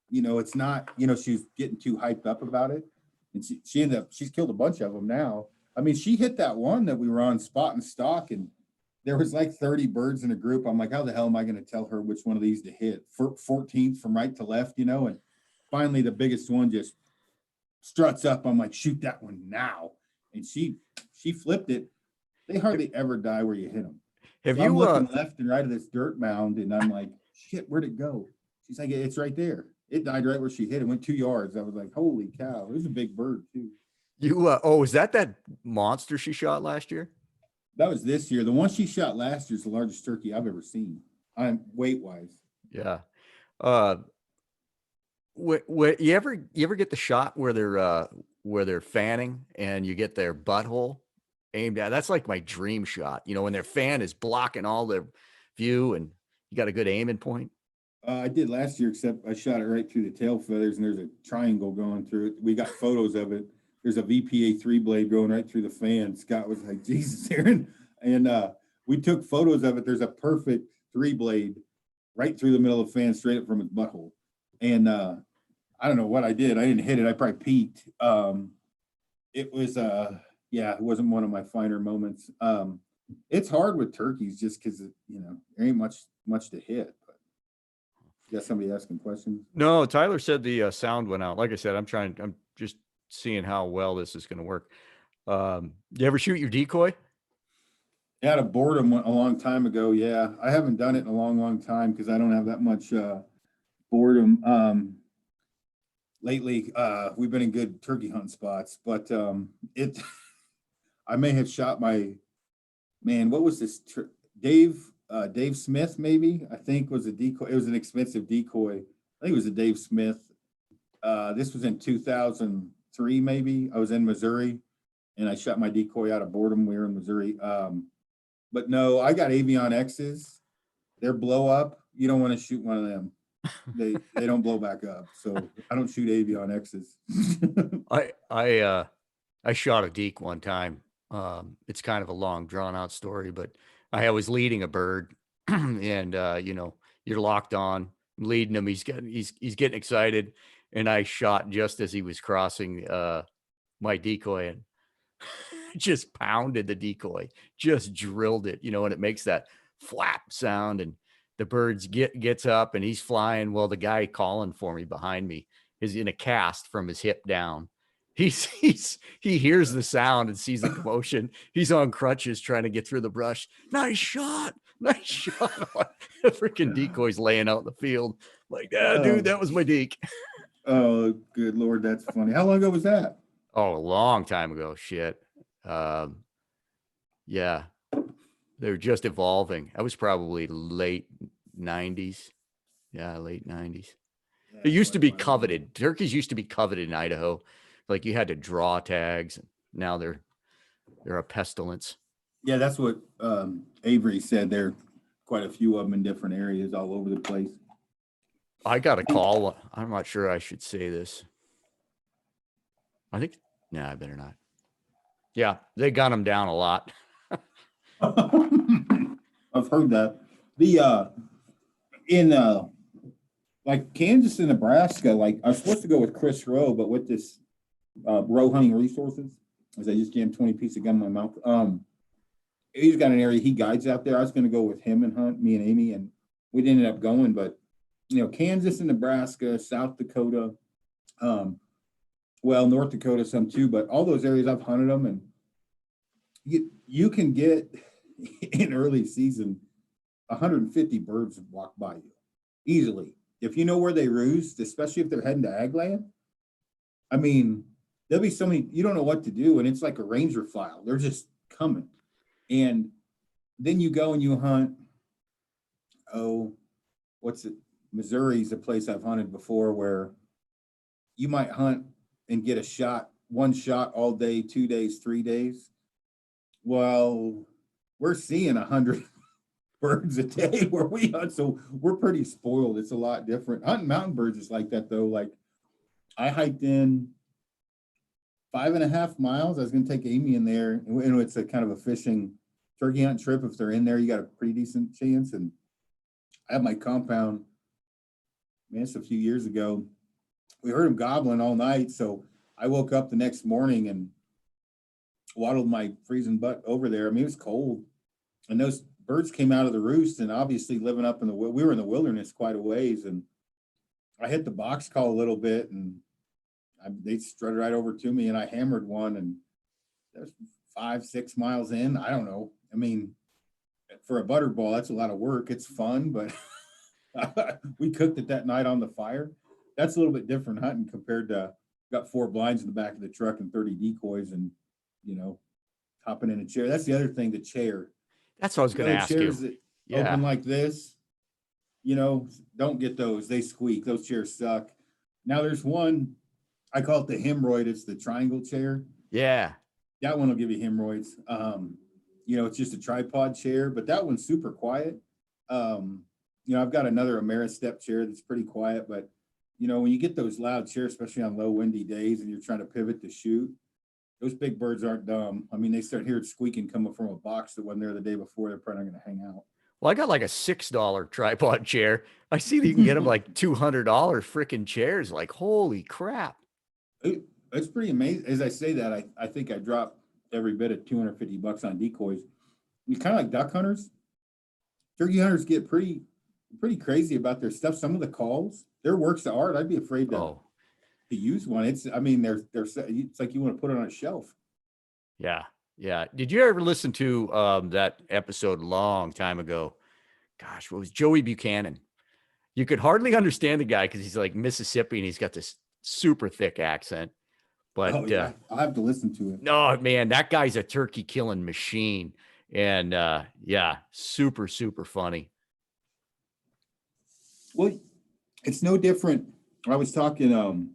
it's not, she's getting too hyped up about it. And she's killed a bunch of them now. I mean, she hit that one that we were on spot and stock, and there was like 30 birds in a group. I'm like, how the hell am I going to tell her which one of these to hit? 14th from right to left, and finally the biggest one just struts up. I'm like, shoot that one now. And she flipped it. They hardly ever die where you hit them. I'm looking left and right of this dirt mound, and I'm like, shit, where'd it go? She's like, it's right there. It died right where she hit it. Went 2 yards. I was like, holy cow. It was a big bird too. Was that monster she shot last year? That was this year. The one she shot last year is the largest turkey I've ever seen. I'm weight-wise. Yeah. You ever get the shot where they're fanning and you get their butthole aimed at. That's like my dream shot. You know, when their fan is blocking all their view and you got a good aiming point. I did last year, except I shot it right through the tail feathers, and there's a triangle going through it. We got photos of it. There's a VPA 3 blade going right through the fan. Scott was like, Jesus, Aaron. And we took photos of it. There's a perfect 3 blade right through the middle of the fan, straight up from its butthole. And I don't know what I did. I didn't hit it. I probably peaked. It was, yeah, it wasn't one of my finer moments. It's hard with turkeys just because, there ain't much to hit. But you got somebody asking questions? No, Tyler said the sound went out. Like I said, I'm just seeing how well this is going to work. You ever shoot your decoy? I had a boredom a long time ago. Yeah, I haven't done it in a long time because I don't have that much boredom. Lately, we've been in good turkey hunt spots, but it. I may have shot my man. What was this? Dave Smith, maybe I think was a decoy. It was an expensive decoy. I think it was a Dave Smith. This was in 2003, maybe. I was in Missouri, and I shot my decoy out of boredom. We were in Missouri. But no, I got Avion X's. They're blow up. You don't want to shoot one of them. They don't blow back up. So I don't shoot Avion X's. I shot a deke one time. It's kind of a long drawn out story, but I was leading a bird and you're locked on leading him. He's getting excited. And I shot just as he was crossing my decoy and just pounded the decoy, just drilled it, and it makes that flap sound and the birds gets up and he's flying. Well, the guy calling for me behind me is in a cast from his hip down. He hears the sound and sees the commotion. He's on crutches trying to get through the brush. Nice shot. The freaking decoy's laying out in the field. Like, dude, that was my deke. Oh, good Lord. That's funny. How long ago was that? Oh, a long time ago. Shit. Yeah, they're just evolving. I was probably late 90s. Yeah, late 90s. Yeah, It used to be coveted. Turkeys used to be coveted in Idaho. Like you had to draw tags. Now they're a pestilence. Yeah, that's what Avery said. There are quite a few of them in different areas all over the place. I got a call. I'm not sure I should say this. I better not. Yeah, they gun them down a lot. I've heard that. The in like Kansas and Nebraska, like I was supposed to go with Chris Rowe, but with this Rowe Hunting Resources, as I just jammed 20 pieces of gum in my mouth. He's got an area he guides out there. I was going to go with him and hunt, me and Amy, and we ended up going. But Kansas and Nebraska, South Dakota, North Dakota some too. But all those areas I've hunted them, and you can get in early season 150 birds walk by you easily if you know where they roost, especially if they're heading to ag land. I mean, there'll be so many you don't know what to do, and it's like a ranger file. They're just coming. And then you go and you hunt. Oh, what's it? Missouri's a place I've hunted before where you might hunt and get one shot all day, 2 days, 3 days. Well, we're seeing 100 birds a day where we hunt, so we're pretty spoiled. It's a lot different. Hunting mountain birds is like that though. Like I hiked in 5.5 miles. I was going to take Amy in there, and it's a kind of a fishing turkey hunt trip. If they're in there, you got a pretty decent chance. And I have my compound. Man, it's a few years ago. We heard them gobbling all night, so I woke up the next morning and waddled my freezing butt over there. I mean, it was cold, and those birds came out of the roost, and obviously living up we were in the wilderness quite a ways, and I hit the box call a little bit, and they strutted right over to me, and I hammered one, and that was 5-6 miles in. I don't know. I mean, for a butterball, that's a lot of work. It's fun, but we cooked it that night on the fire. That's a little bit different hunting compared to got 4 blinds in the back of the truck and 30 decoys and, hopping in a chair. That's the other thing, the chair. That's what I was going to ask chairs you. That open like this, don't get those. They squeak. Those chairs suck. Now there's one, I call it the hemorrhoid. It's the triangle chair. Yeah. That one will give you hemorrhoids. It's just a tripod chair, but that one's super quiet. I've got another Ameristep chair that's pretty quiet, but when you get those loud chairs, especially on low windy days and you're trying to pivot to shoot, those big birds aren't dumb. I mean, they start hearing squeaking coming from a box that wasn't there the day before. They're probably not going to hang out. Well, I got like a $6 tripod chair. I see that you can get them like $200 freaking chairs. Like, holy crap. It's pretty amazing. As I say that, I think I dropped every bit of $250 on decoys. You kind of like duck hunters. Turkey hunters get pretty crazy about their stuff. Some of the calls, they're works of art. I'd be afraid to use one. It's like you want to put it on a shelf. Yeah. Yeah. Did you ever listen to that episode a long time ago? Gosh, what was Joey Buchanan? You could hardly understand the guy because he's like Mississippi and he's got this super thick accent. But I'll have to listen to it. No, man, that guy's a turkey killing machine. And super, super funny. Well, it's no different. I was talking,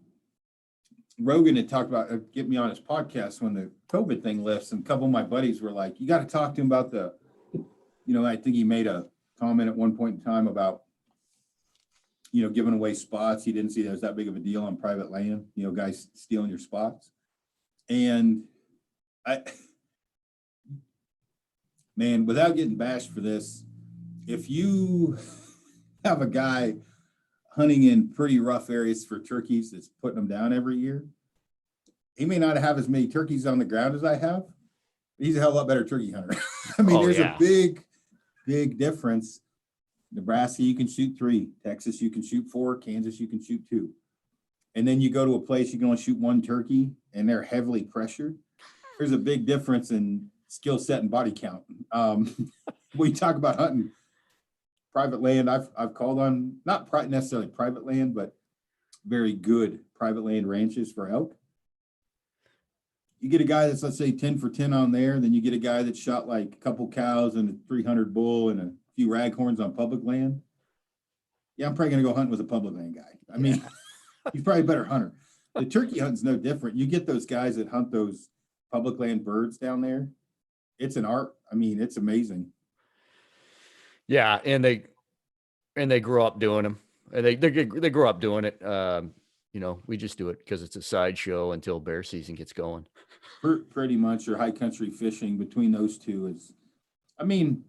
Rogan had talked about get me on his podcast when the COVID thing lifts, and a couple of my buddies were like, you got to talk to him about I think he made a comment at one point in time about, giving away spots. He didn't see there's that big of a deal on private land, guys stealing your spots. And man, without getting bashed for this, if you have a guy hunting in pretty rough areas for turkeys that's putting them down every year, he may not have as many turkeys on the ground as I have. He's a hell of a lot better turkey hunter. I mean, there's a big difference. Nebraska, you can shoot 3. Texas, you can shoot 4. Kansas, you can shoot 2. And then you go to a place you can only shoot 1 turkey, and they're heavily pressured. There's a big difference in skill set and body count. When you talk about hunting private land, I've called on not necessarily private land, but very good private land ranches for elk. You get a guy that's, let's say, 10 for 10 on there, then you get a guy that shot like a couple cows and a 300 bull and a few raghorns on public land. Yeah, I'm probably going to go hunt with a public land guy. I mean, he's probably a better hunter. The turkey hunting's no different. You get those guys that hunt those public land birds down there. It's an art. I mean, it's amazing. Yeah, and they grow up doing them. And they grow up doing it. We just do it because it's a sideshow until bear season gets going. Pretty much, or high country fishing between those two is, I mean,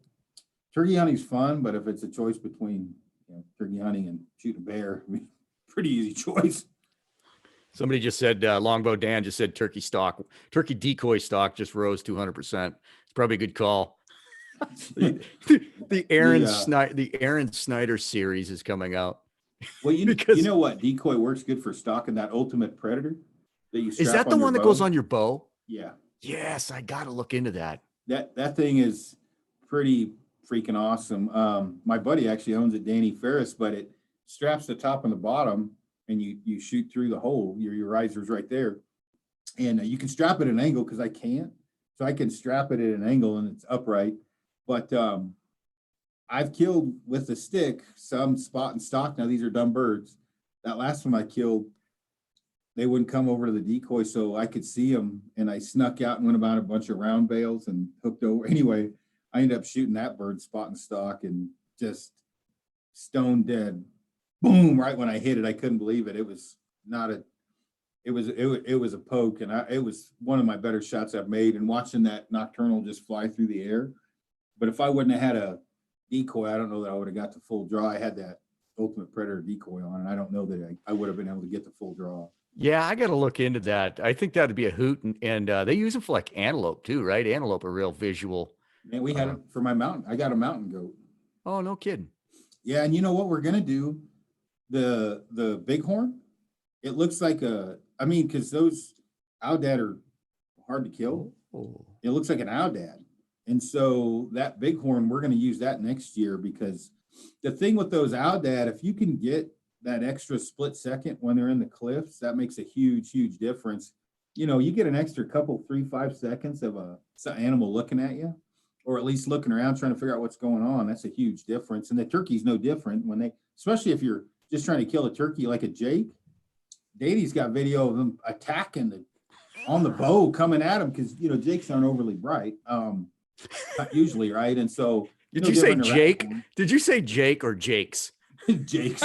turkey hunting's fun, but if it's a choice between turkey hunting and shooting a bear, I mean, pretty easy choice. Somebody just said, Longbow Dan just said turkey decoy stock just rose 200%. It's probably a good call. the Aaron Snyder series is coming out. Well, you know what decoy works good for stalking? That ultimate predator that you strap. Is that the one that goes on your bow? Yeah. Yes, I got to look into that. That thing is pretty freaking awesome. My buddy actually owns it, Danny Ferris, but it straps the top and the bottom, and you shoot through the hole. Your riser's right there, and you can strap it at an angle because I can't, so I can strap it at an angle and it's upright. But I've killed with the stick some spot and stock. Now these are dumb birds. That last one I killed, they wouldn't come over to the decoy, so I could see them, and I snuck out and went about a bunch of round bales and hooked over. Anyway, I ended up shooting that bird spot and stock and just stone dead. Boom! Right when I hit it, I couldn't believe it. It was not a. It was a poke, and it was one of my better shots I've made. And watching that nocturnal just fly through the air. But if I wouldn't have had a decoy, I don't know that I would have got the full draw. I had that ultimate predator decoy on, and I don't know that I would have been able to get the full draw. Yeah, I got to look into that. I think that'd be a hoot, and they use them for like antelope too, right? Antelope are real visual. And we had it for my mountain. I got a mountain goat. Oh, no kidding. Yeah, and you know what we're gonna do? The bighorn. It looks like because those owdad are hard to kill. Oh. It looks like an owdad. And so that bighorn, we're going to use that next year, because the thing with those owdad, if you can get that extra split second when they're in the cliffs, that makes a huge, huge difference. You get an extra couple, 3-5 seconds of some animal looking at you, or at least looking around trying to figure out what's going on. That's a huge difference. And the turkey's no different especially if you're just trying to kill a turkey like a Jake. Daddy's got video of them attacking on the bow coming at him because jakes aren't overly bright. Not usually, right? And so Did you say different Jake? Did you say Jake or Jakes? Jakes.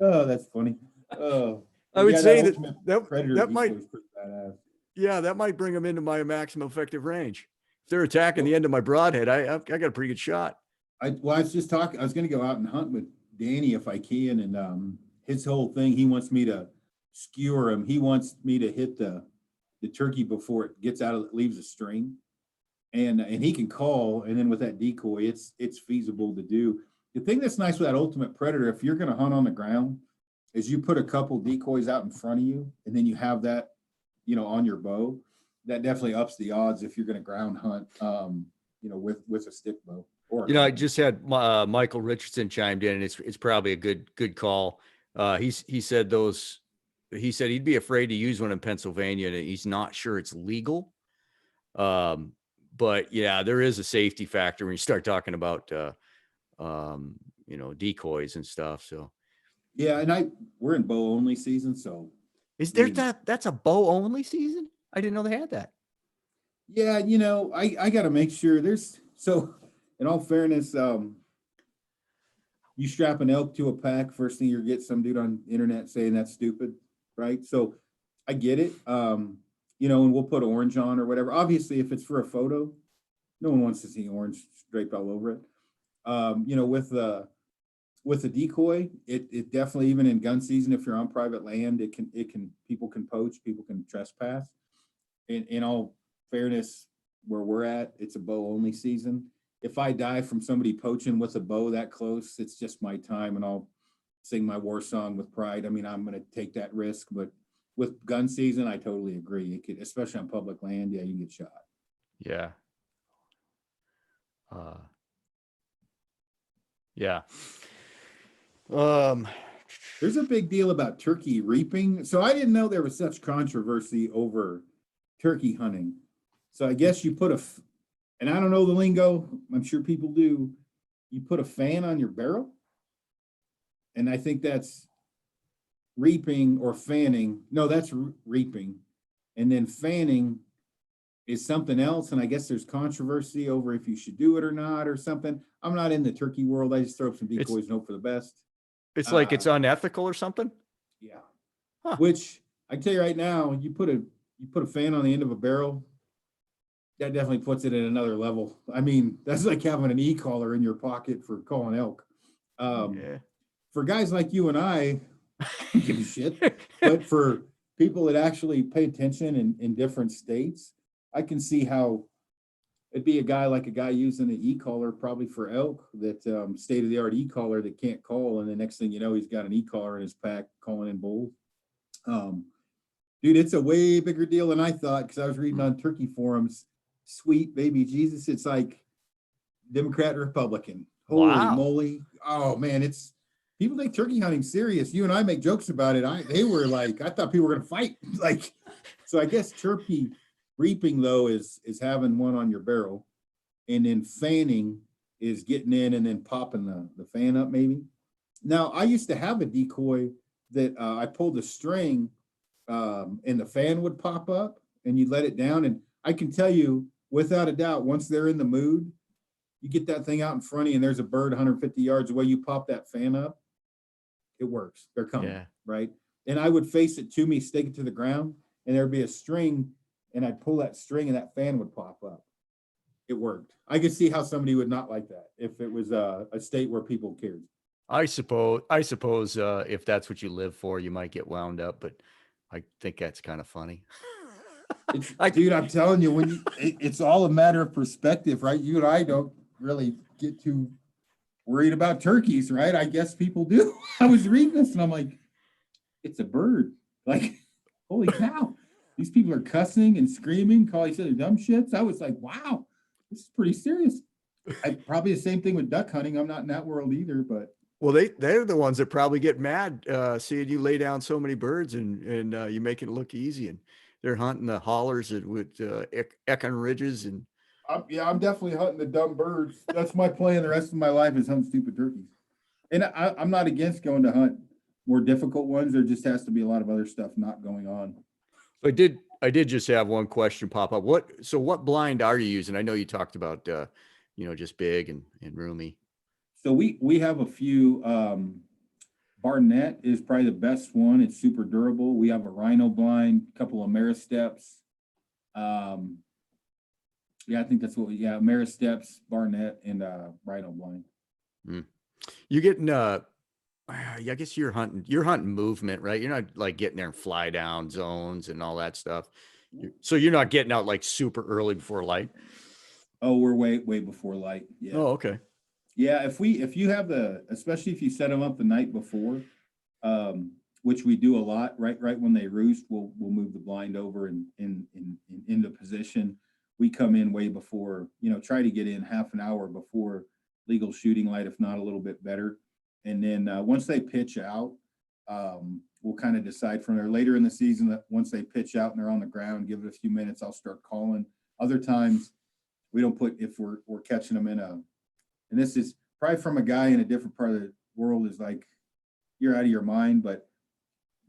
Oh, that's funny. Oh, I would yeah, say ultimate that predator that decoy might, is pretty badass. yeah, that might bring them into my maximum effective range. If they're attacking the Well, end of my broadhead, I got a pretty good shot. I was just talking. I was going to go out and hunt with Danny if I can, and his whole thing. He wants me to skewer him. He wants me to hit the turkey before it gets out of leaves a string, and he can call. And then with that decoy, it's feasible to do. The thing that's nice with that ultimate predator, if you're going to hunt on the ground, is you put a couple decoys out in front of you, and then you have that, on your bow. That definitely ups the odds if you're going to ground hunt, with a stick bow. I just had Michael Richardson chimed in, and it's probably a good call. He said he'd be afraid to use one in Pennsylvania, and he's not sure it's legal. But yeah, there is a safety factor when you start talking about decoys and stuff. So yeah, and we're in bow only season, so is there that's a bow only season? I didn't know they had that. Yeah, I got to make sure so. In all fairness, you strap an elk to a pack. First thing you get some dude on the internet saying that's stupid, right? So I get it. And we'll put orange on or whatever. Obviously, if it's for a photo, no one wants to see orange draped all over it. With the decoy, it definitely, even in gun season, if you're on private land, people can poach, people can trespass. In all fairness, where we're at, it's a bow only season. If I die from somebody poaching with a bow that close, it's just my time, and I'll sing my war song with pride. I mean, I'm going to take that risk, but with gun season, I totally agree. It could, especially on public land, yeah, you can get shot. Yeah. Yeah. There's a big deal about turkey reaping. So I didn't know there was such controversy over turkey hunting. So I guess you put and I don't know the lingo, I'm sure people do. You put a fan on your barrel. And I think that's reaping or fanning. No, that's reaping. And then fanning is something else. And I guess there's controversy over if you should do it or not or something. I'm not in the turkey world. I just throw up some decoys and hope for the best. It's like it's unethical or something. Yeah. Huh. Which I can tell you right now, you put a fan on the end of a barrel, that definitely puts it at another level. I mean, that's like having an e-collar in your pocket for calling elk. Yeah. For guys like you and I don't give a shit. But for people that actually pay attention in different states, I can see how it'd be a guy using an e-collar probably for elk, that state-of-the-art e-collar that can't call, and the next thing you know, he's got an e-collar in his pack calling in bulls. Dude, it's a way bigger deal than I thought, because I was reading on turkey forums. Sweet baby Jesus, it's like Democrat, Republican. Holy moly. Oh man, people take turkey hunting serious. You and I make jokes about it. I thought people were gonna fight. So I guess turkey reaping though is having one on your barrel, and then fanning is getting in and then popping the fan up maybe. Now I used to have a decoy that I pulled a string, and the fan would pop up and you let it down. And I can tell you without a doubt, once they're in the mood, you get that thing out in front of you and there's a bird 150 yards away, you pop that fan up, it works. They're coming, right? And I would face it to me, stake it to the ground, and there'd be a string, and I'd pull that string and that fan would pop up. It worked. I could see how somebody would not like that if it was a state where people cared. I suppose if that's what you live for, you might get wound up, but I think that's kind of funny. Dude, I'm telling you, it's all a matter of perspective, right? You and I don't really get too worried about turkeys, right? I guess people do. I was reading this and I'm like, it's a bird. Like, holy cow. These people are cussing and screaming, calling each other dumb shits. I was like, wow, this is pretty serious. Probably the same thing with duck hunting. I'm not in that world either, but. Well, they're the ones that probably get mad seeing you lay down so many birds and you make it look easy, and they're hunting the hollers with Ecken ridges and. I'm definitely hunting the dumb birds. That's my plan the rest of my life, is hunt stupid turkeys. And I'm not against going to hunt more difficult ones. There just has to be a lot of other stuff not going on. I did just have one question pop up. What blind are you using? I know you talked about, just big and roomy. So we have a few. Barnett is probably the best one. It's super durable. We have a Rhino blind, a couple of Ameristeps. Um, yeah, I think that's what we. Yeah, Ameristeps, Barnett, and Rhino blind. Mm. You're getting, I guess you're hunting movement, right? You're not like getting there and fly down zones and all that stuff. So you're not getting out like super early before light. Oh, we're way before light. Yeah. Oh, okay. Yeah, if you have especially if you set them up the night before, um, which we do a lot, right when they roost, we'll move the blind over and into position. We come in way before, try to get in half an hour before legal shooting light, if not a little bit better. And then once they pitch out, we'll kind of decide from there later in the season that once they pitch out and they're on the ground, give it a few minutes, I'll start calling. Other times we don't put if we're catching them in and this is probably from a guy in a different part of the world is like, you're out of your mind, but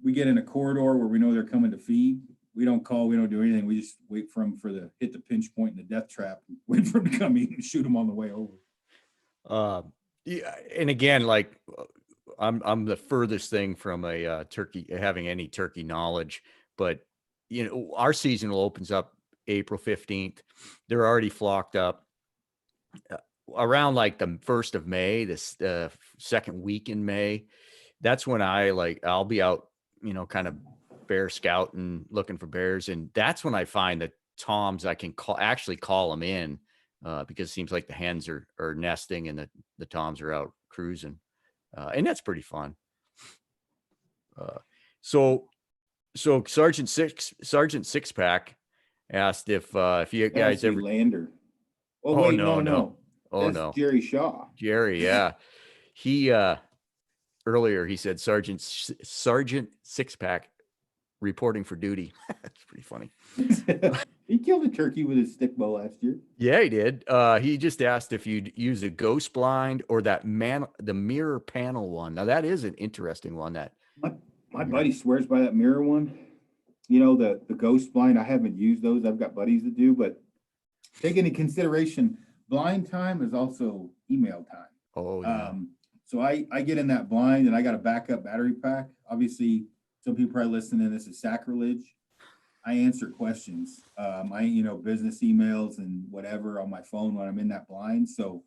we get in a corridor where we know they're coming to feed. We don't call, we don't do anything. We just wait for them hit the pinch point in the death trap, and wait for them to come in and shoot them on the way over. Yeah, and again, like I'm the furthest thing from a turkey having any turkey knowledge, but our seasonal opens up April 15th. They're already flocked up. Around like the 1st of May, this second week in May, that's when I'll be out, kind of bear scouting, looking for bears. And that's when I find that toms, I can call them in because it seems like the hens are nesting and the toms are out cruising. And that's pretty fun. Uh, so, so Sergeant Six Pack asked if you guys Actually, ever, Lander. Oh, oh, wait, no, no. no. Oh, That's no. Jerry Shaw. Jerry. Yeah. He, earlier he said Sergeant Six Pack reporting for duty. That's pretty funny. He killed a turkey with his stick bow last year. Yeah, he did. He just asked if you'd use a ghost blind or the mirror panel one. Now that is an interesting one. My buddy swears by that mirror one. The ghost blind. I haven't used those. I've got buddies that do, but take into consideration, blind time is also email time. Oh yeah. So I get in that blind and I got a backup battery pack. Obviously, some people probably listening to this is sacrilege. I answer questions. Business emails and whatever on my phone when I'm in that blind. So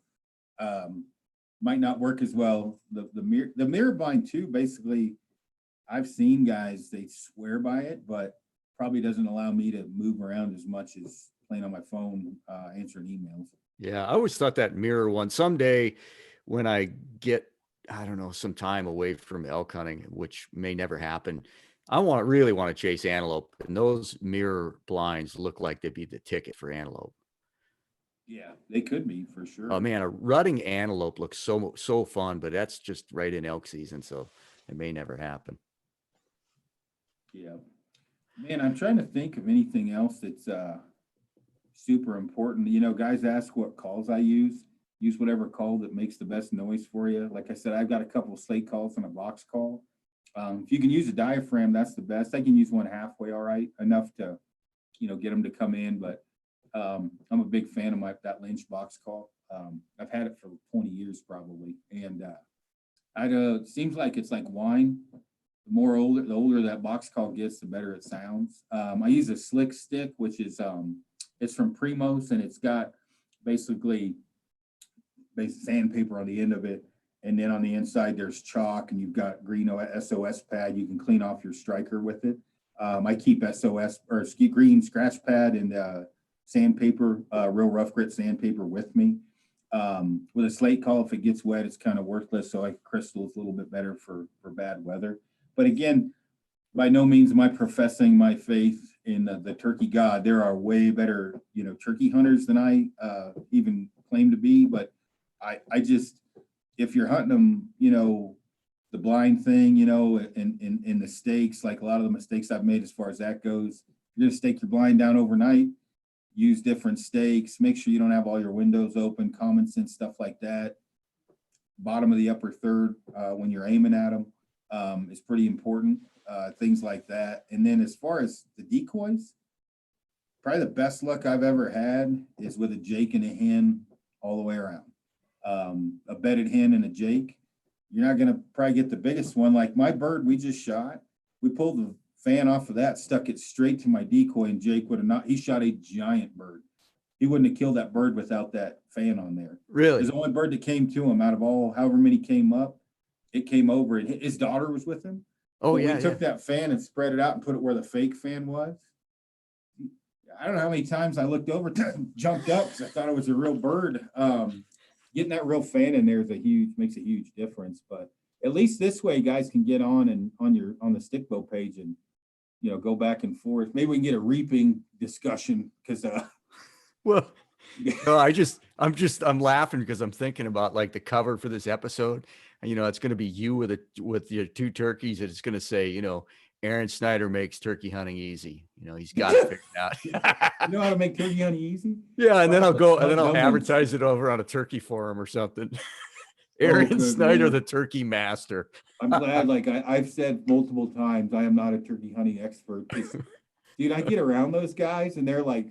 might not work as well. The mirror blind too, basically, I've seen guys, they swear by it, but probably doesn't allow me to move around as much as playing on my phone, answering emails. Yeah, I always thought that mirror one someday when I get, I don't know, some time away from elk hunting, which may never happen. I really want to chase antelope, and those mirror blinds look like they'd be the ticket for antelope. Yeah, they could be for Oh sure. man, a rutting antelope looks so fun, but that's just right in elk season, so it may never happen. Yeah. Man, I'm trying to think of anything else that's super important. Guys ask what calls I use. Use whatever call that makes the best noise for you. Like I said, I've got a couple of slate calls and a box call. If you can use a diaphragm, that's the best. I can use one halfway, all right, enough to, get them to come in. But I'm a big fan of that Lynch box call. I've had it for 20 years probably, and it seems like it's like wine. The older that box call gets, the better it sounds. I use a slick stick, which is it's from Primos, and it's got basically sandpaper on the end of it, and then on the inside there's chalk, and you've got green SOS pad. You can clean off your striker with it. I keep SOS or green scratch pad and sandpaper, real rough grit sandpaper with me. With a slate call, if it gets wet, it's kind of worthless. So crystal is a little bit better for bad weather. But again, by no means am I professing my faith in the turkey god. There are way better, turkey hunters than I even claim to be. But I just, if you're hunting them, the blind thing, and the stakes, like a lot of the mistakes I've made as far as that goes, you're gonna stake your blind down overnight. Use different stakes. Make sure you don't have all your windows open. Common sense stuff like that. Bottom of the upper third when you're aiming at them. is pretty important. Things like that. And then as far as the decoys, probably the best luck I've ever had is with a Jake and a hen all the way around. A bedded hen and a Jake. You're not gonna probably get the biggest one. Like my bird we just shot, we pulled the fan off of that, stuck it straight to my decoy, and Jake would have not. He shot a giant bird. He wouldn't have killed that bird without that fan on there. Really? There's the only bird that came to him out of all however many came up. It came over, and his daughter was with him. Oh But yeah, we took that fan and spread it out and put it where the fake fan was. I don't know how many times I looked over, jumped up because I thought it was a real bird. Getting that real fan in there makes a huge difference. But at least this way, guys can get on and on the stick bow page and go back and forth. Maybe we can get a reaping discussion because Well, no, I'm laughing because I'm thinking about like the cover for this episode. And, it's going to be you with your two turkeys. And it's going to say, Aaron Snyder makes turkey hunting easy. He's got it figured out. you know how to make turkey hunting easy. Yeah, and then I'll Dumplings. advertise it over on a turkey forum or something. Aaron good Snyder, Lord. the turkey master. I'm glad. Like I've said multiple times, I am not a turkey hunting expert. Dude, I get around those guys and they're like,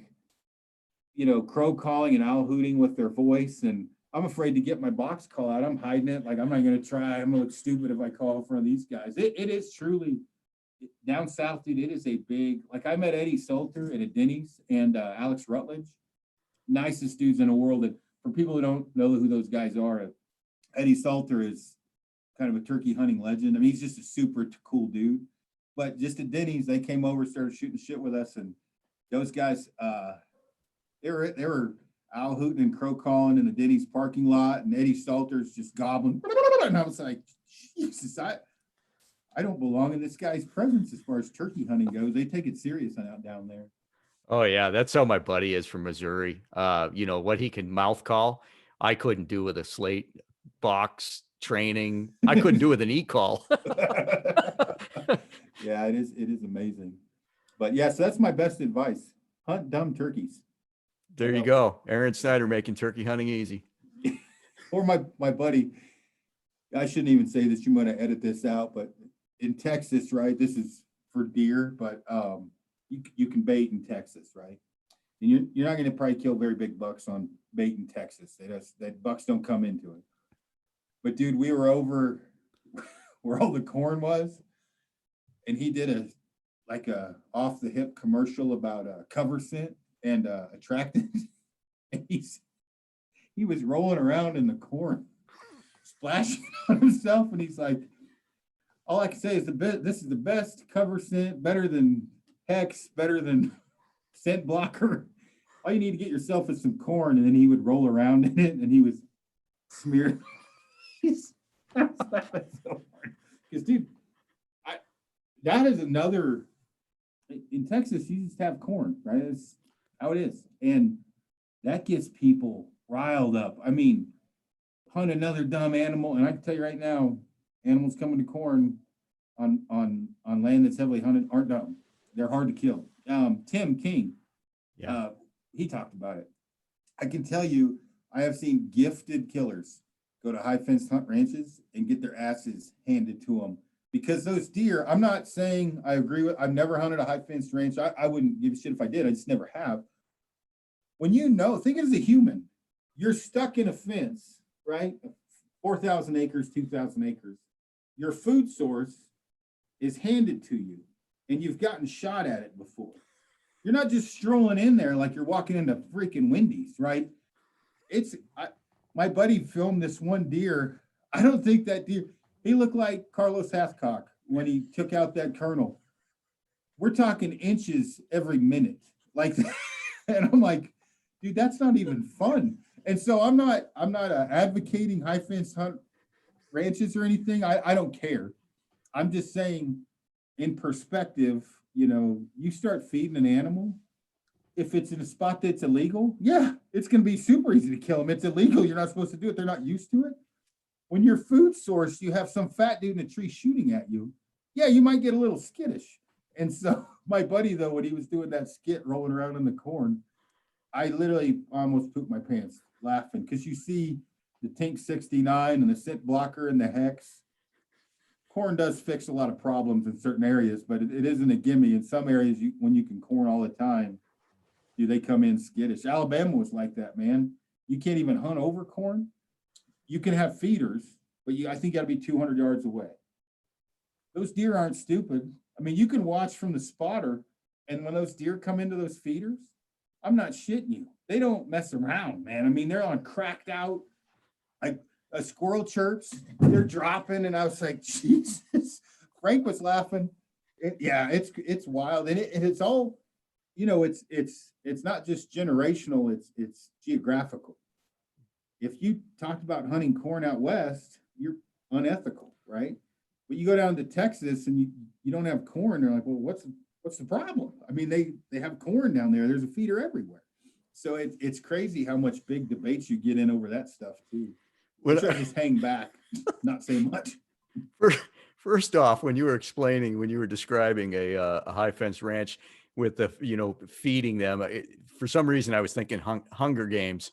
crow calling and owl hooting with their voice, and I'm afraid to get my box call out. I'm hiding it. Like I'm not going to try. I'm going to look stupid if I call in front of these guys. It is truly down south, dude. It is a big. Like I met Eddie Salter at a Denny's and Alex Rutledge, nicest dudes in the world. And for people who don't know who those guys are, Eddie Salter is kind of a turkey hunting legend. I mean, he's just a super cool dude. But just at Denny's, they came over, started shooting shit with us, and those guys, they were owl hooting and crow calling in the Denny's parking lot, and Eddie Salter's just gobbling. And I was like, Jesus, I don't belong in this guy's presence as far as turkey hunting goes. They take it serious out down there. Oh yeah, that's how my buddy is from Missouri. What he can mouth call, I couldn't do with a slate box training. I couldn't do with an e-call. Yeah, it is amazing. But yeah, so that's my best advice. Hunt dumb turkeys. There you go. Aaron Snyder making turkey hunting easy. Or my buddy, I shouldn't even say this, you might have edit this out, but in Texas, right? This is for deer, but you can bait in Texas, right? And you're not going to probably kill very big bucks on bait in Texas. That bucks don't come into it. But dude, we were over where all the corn was, and he did a off the hip commercial about a cover scent and attractant. And he was rolling around in the corn, splashing on himself, and he's like, all I can say is this is the best cover scent, better than Hex, better than scent blocker. All you need to get yourself is some corn, and then he would roll around in it, and he was smeared. Because dude, that is another. In Texas, you just have corn, right? That's how it is, and that gets people riled up. I mean, hunt another dumb animal, and I can tell you right now, animals coming to corn on land that's heavily hunted aren't dumb. They're hard to kill. Tim King, he talked about it. I can tell you, I have seen gifted killers go to high fenced hunt ranches and get their asses handed to them because those deer. I'm not saying I agree with. I've never hunted a high fenced ranch. I wouldn't give a shit if I did. I just never have. When think as a human, you're stuck in a fence, right? 4,000 acres, 2,000 acres. Your food source is handed to you, and you've gotten shot at it before. You're not just strolling in there like you're walking into freaking Wendy's, right? My buddy filmed this one deer. I don't think that deer, he looked like Carlos Hathcock when he took out that kernel. We're talking inches every minute. Like, and I'm like, dude, that's not even fun. And so I'm not advocating high fence hunt ranches or anything. I don't care. I'm just saying in perspective, you start feeding an animal. If it's in a spot that's illegal, yeah, it's going to be super easy to kill them. It's illegal. You're not supposed to do it. They're not used to it. When your food source, you have some fat dude in a tree shooting at you. Yeah, you might get a little skittish. And so my buddy, though, when he was doing that skit rolling around in the corn, I literally almost pooped my pants laughing because you see the Tink 69 and the scent blocker and the Hex corn does fix a lot of problems in certain areas, but it isn't a gimme. In some areas, when you can corn all the time, they come in skittish. Alabama was like that, man. You can't even hunt over corn. You can have feeders, but I think you got to be 200 yards away. Those deer aren't stupid. I mean, you can watch from the spotter, and when those deer come into those feeders, I'm not shitting you. They don't mess around, man. I mean, they're on cracked out, like a squirrel chirps, they're dropping, and I was like, Jesus. Frank was laughing. It's wild, and it's all, it's not just generational. It's geographical. If you talked about hunting corn out west, you're unethical, right? But you go down to Texas and you don't have corn. They're like, well, what's the problem? I mean, they have corn down there. There's a feeder everywhere. So it's crazy how much big debates you get in over that stuff too. Well, I just hang back, not say much. First off, when you were describing a high fence ranch with the, feeding them, for some reason I was thinking Hunger Games.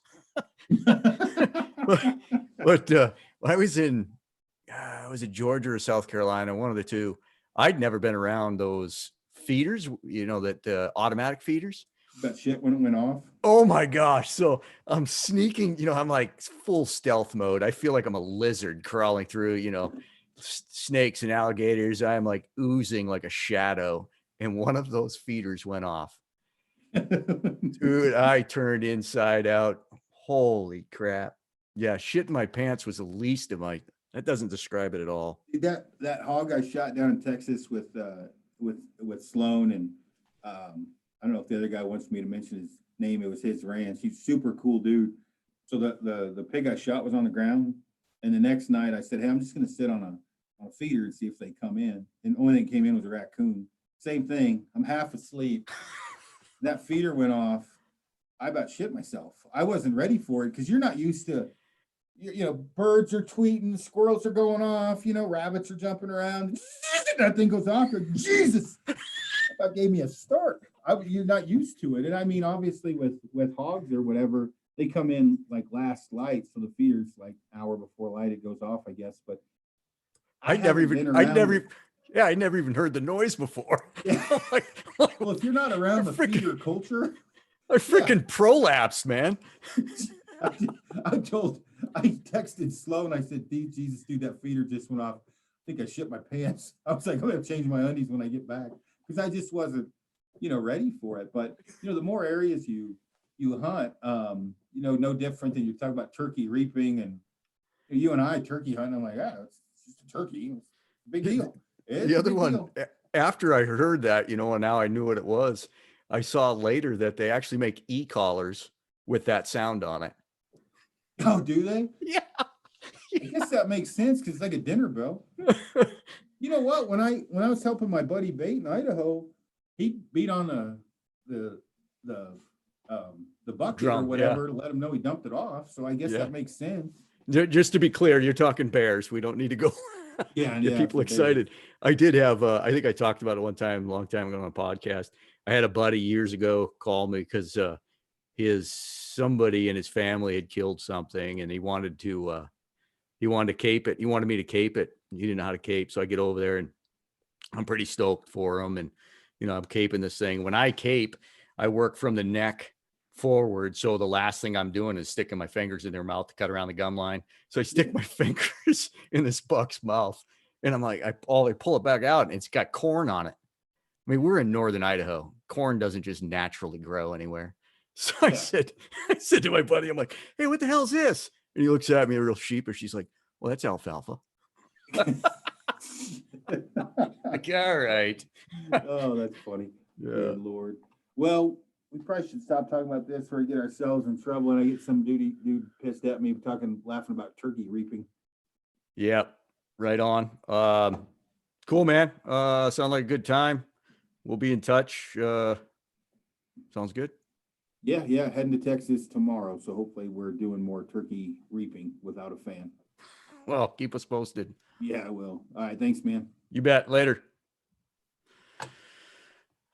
but I was in Georgia or South Carolina, one of the two. I'd never been around those feeders, that automatic feeders. That shit when it went off. Oh my gosh. So I'm sneaking, I'm like full stealth mode. I feel like I'm a lizard crawling through, snakes and alligators. I'm like oozing like a shadow. And one of those feeders went off. Dude, I turned inside out. Holy crap. Yeah, shit in my pants was the least of that doesn't describe it at all. That hog I shot down in Texas with Sloan, and I don't know if the other guy wants me to mention his name. It was his ranch. He's super cool dude. So the pig I shot was on the ground, and the next night I said, hey, I'm just gonna sit on a feeder and see if they come in. And the only thing that came in was a raccoon. Same thing. I'm half asleep. That feeder went off. I about shit myself. I wasn't ready for it because you're not used to, birds are tweeting, squirrels are going off, rabbits are jumping around. That thing goes off. Like, Jesus, that gave me a start. You're not used to it. And I mean, obviously with hogs or whatever, they come in like last light. So the feeder's like hour before light, it goes off, I guess. But I never even heard the noise before. Yeah. Well, if you're not around the feeder culture, I freaking prolapsed, man. I texted Sloan. I said, Jesus, dude, that feeder just went off. I think I shit my pants. I was like, I'm going to change my undies when I get back because I just wasn't, ready for it. But, the more areas you hunt, no different than you're talking about turkey reaping and you and I turkey hunting. I'm like, it's just a turkey. It's a big deal. The other one, after I heard that, and now I knew what it was. I saw later that they actually make e-collars with that sound on it. Oh, do they? Yeah. I guess that makes sense because it's like a dinner bell. You know what? When I was helping my buddy bait in Idaho, he beat on the bucket drum, or whatever to let him know he dumped it off. So I guess that makes sense. Just to be clear, you're talking bears. We don't need to go. Get people excited. Bears. I did have. I think I talked about it one time, a long time ago on a podcast. I had a buddy years ago call me because somebody in his family had killed something, and he wanted to cape it. He wanted me to cape it. He didn't know how to cape, so I get over there, and I'm pretty stoked for him. And I'm caping this thing. When I cape, I work from the neck forward, so the last thing I'm doing is sticking my fingers in their mouth to cut around the gum line. So I stick my fingers in this buck's mouth, and I'm like, I pull it back out, and it's got corn on it. I mean, we're in northern Idaho. Corn doesn't just naturally grow anywhere. So I said to my buddy, I'm like, hey, what the hell is this? And he looks at me real sheepish. She's like, well, that's alfalfa. Like, all right. Oh, that's funny. Yeah. Good Lord. Well, we probably should stop talking about this before we get ourselves in trouble and I get some dude pissed at me laughing about turkey reaping. Yep. Right on. Cool, man. Sounds like a good time. We'll be in touch. Sounds good. Yeah. Heading to Texas tomorrow. So hopefully we're doing more turkey reaping without a fan. Well, keep us posted. Yeah, I will. All right. Thanks, man. You bet. Later.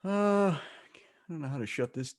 I don't know how to shut this